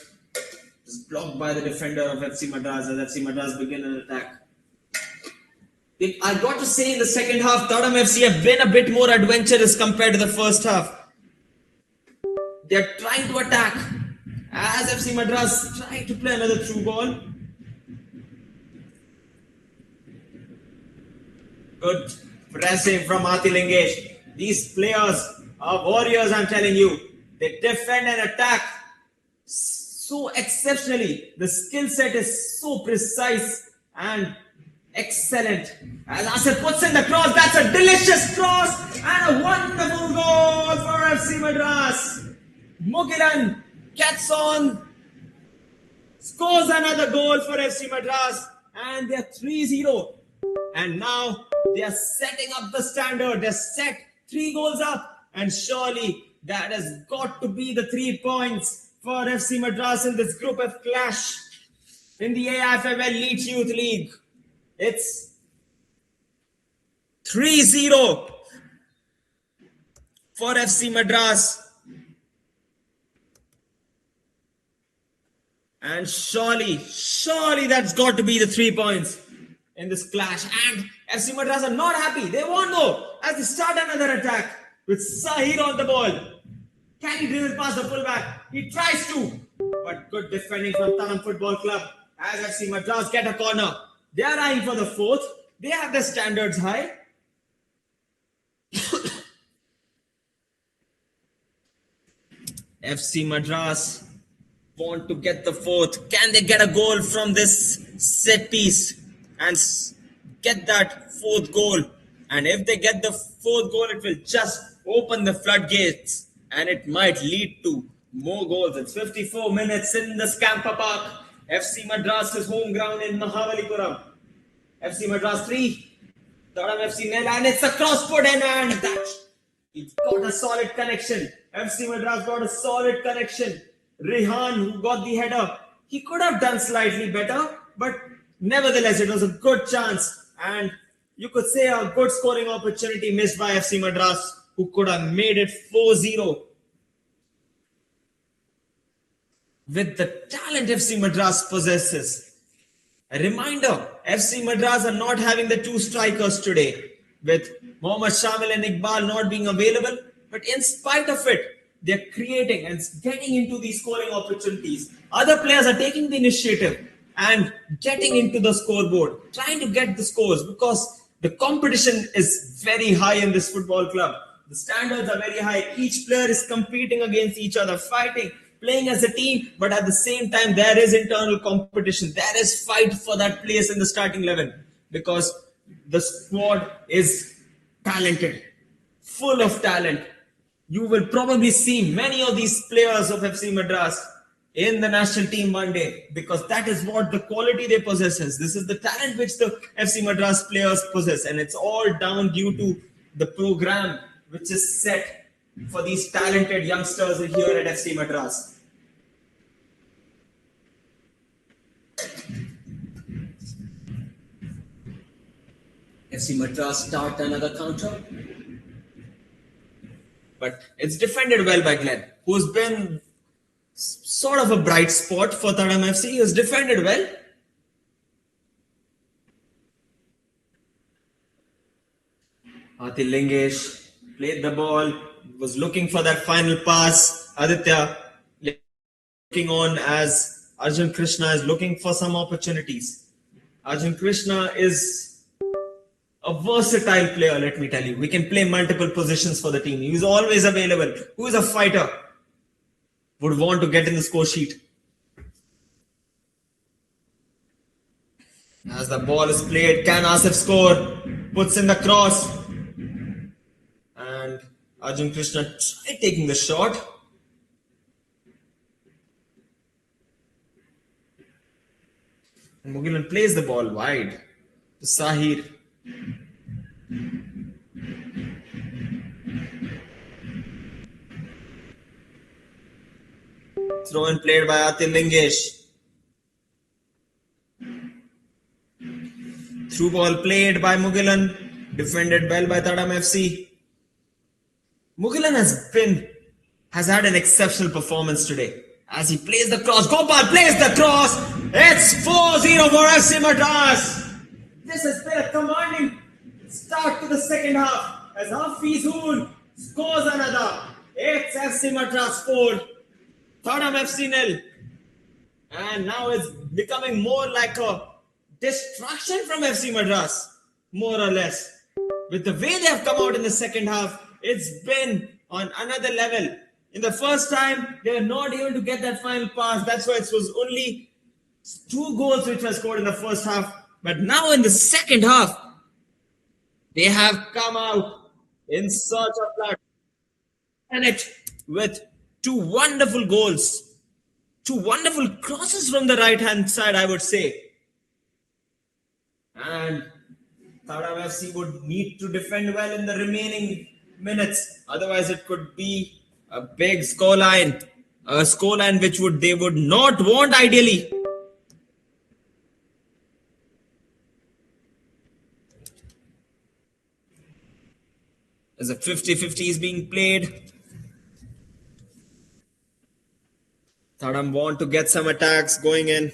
was blocked by the defender of FC Madras as FC Madras begin an attack. I got to say, in the second half, Thadam FC have been a bit more adventurous compared to the first half. They are trying to attack as FC Madras trying to play another through ball. Good pressing from Ati Lingesh. These players are warriors, I'm telling you. They defend and attack so exceptionally. The skill set is so precise and excellent. As AIFF puts in the cross, that's a delicious cross and a wonderful goal for FC Madras. Mugilan gets on, scores another goal for FC Madras, and they're 3-0. And now they are setting up the standard. They're set 3 goals up, and surely that has got to be the 3 points for FC Madras in this Group F clash in the AIFF Elite Youth League. It's 3-0 for FC Madras. And surely that's got to be the 3 points in this clash. And FC Madras are not happy. They won't know as they start another attack with Sahir on the ball. Can he dribble past the fullback? He tries to. But good defending from Thadam Football Club as FC Madras get a corner. They are eyeing for the 4th. They have their standards high. FC Madras want to get the fourth. Can they get a goal from this set piece and get that fourth goal? And if they get the fourth goal, it will just open the floodgates and it might lead to more goals. It's 54 minutes in the Scamper Park. FC Madras' home ground in Mahabalipuram. FC Madras 3, Thadam FC nil, and it's a cross put in, and that it's got a solid connection. FC Madras got a solid connection. Rehan, who got the header, he could have done slightly better, but nevertheless, it was a good chance, and you could say a good scoring opportunity missed by FC Madras, who could have made it 4-0. With the talent FC Madras possesses. A reminder, FC Madras are not having the two strikers today, with Mohammad Shamil and Iqbal not being available, but in spite of it, they're creating and getting into these scoring opportunities. Other players are taking the initiative and getting into the scoreboard, trying to get the scores, because the competition is very high in this football club. The standards are very high. Each player is competing against each other, fighting, playing as a team, but at the same time, there is internal competition. There is fight for that place in the starting 11, because the squad is talented, full of talent. You will probably see many of these players of FC Madras in the national team one day, because that is what the quality they possess is. This is the talent which the FC Madras players possess, and it's all down due to the program which is set for these talented youngsters here at FC Madras. FC Madras start another counter, but it's defended well by Glenn, who's been sort of a bright spot for Thadam FC. He has defended well. Atil Lingesh played the ball, was looking for that final pass. Aditya looking on as Arjun Krishna is looking for some opportunities. Arjun Krishna is a versatile player, let me tell you. We can play multiple positions for the team. He's always available. Who is a fighter? Would want to get in the score sheet. As the ball is played, can Asif score? Puts in the cross. And Arjun Krishna tried taking the shot. And Mugilan plays the ball wide to Sahir. Throw in played by Atil Lingesh. Through ball played by Mugilan, defended well by Thadam FC. Mugilan has had an exceptional performance today as he plays the cross. Gopal plays the cross. It's 4-0 for FC Madras. This has been a commanding start to the second half as Hafizul scores another. It's FC Madras 4, Thadam FC nil. And now it's becoming more like a distraction from FC Madras, more or less. With the way they have come out in the second half, it's been on another level. In the first time, they were not able to get that final pass. That's why it was only 2 goals which were scored in the first half. But now in the second half, they have come out in search of that. And it with 2 wonderful goals. 2 wonderful crosses from the right-hand side, I would say. And Thadam FC would need to defend well in the remaining minutes. Otherwise, it could be a big scoreline. A scoreline which they would not want ideally. As a 50-50 is being played. Thadam want to get some attacks going in.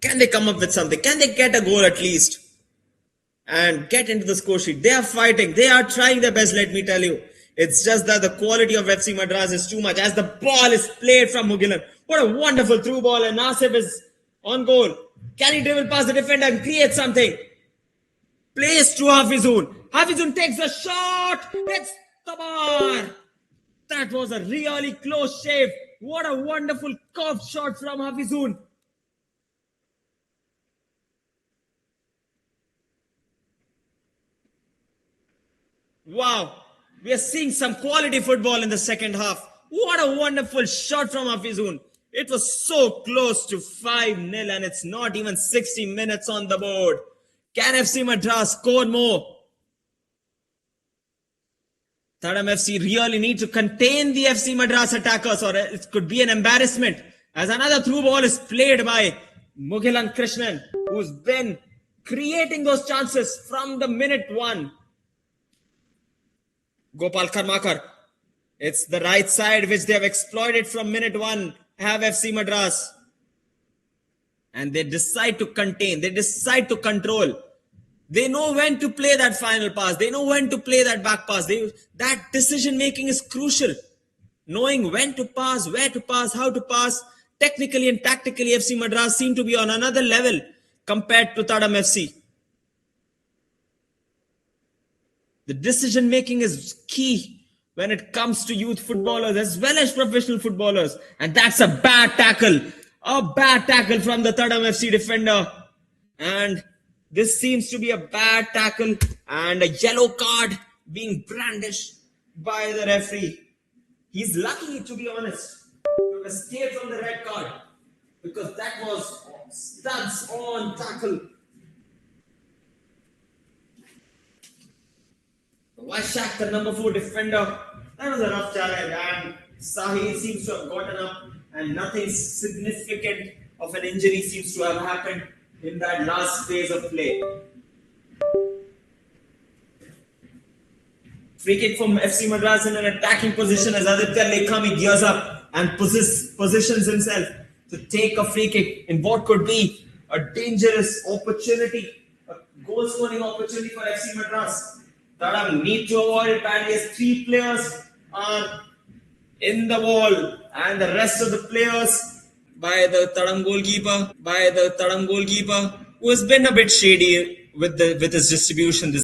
Can they come up with something? Can they get a goal at least? And get into the score sheet. They are fighting. They are trying their best, let me tell you. It's just that the quality of FC Madras is too much. As the ball is played from Mugilan. What a wonderful through ball. And Nasif is on goal. Can he dribble past the defender and create something? Plays to Hafizun. Hafizun takes a shot. It's the bar. That was a really close shave What a wonderful curved shot from Hafizun. Wow, we are seeing some quality football in the second half. What a wonderful shot from Hafizun. It was so close to 5-0 and it's not even 60 minutes on the board. Can FC Madras score more? Thadam FC really need to contain the FC Madras attackers or it could be an embarrassment as another through ball is played by Mugilan Krishnan, who's been creating those chances from the minute one. Gopal Karmakar. It's the right side which they have exploited from minute one. Have FC Madras. And they decide to contain. They decide to control. They know when to play that final pass. They know when to play that back pass. That decision making is crucial. Knowing when to pass, where to pass, how to pass. Technically and tactically, FC Madras seem to be on another level compared to Thadam FC. The decision making is key when it comes to youth footballers as well as professional footballers. And that's a bad tackle. A bad tackle from the Thadam FC defender. And this seems to be a bad tackle and a yellow card being brandished by the referee. He's lucky, to be honest, to escape from the red card because that was studs on tackle. Washak, the number 4 defender, that was a rough challenge and Sahil seems to have gotten up and nothing significant of an injury seems to have happened in that last phase of play. Free kick from FC Madras in an attacking position as Aditya Lekhami gears up and positions himself to take a free kick in what could be a dangerous opportunity, a goal scoring opportunity for FC Madras. Thadam need to avoid it badly as 3 players are in the wall and the rest of the players by the Thadam goalkeeper, who has been a bit shady with his distribution this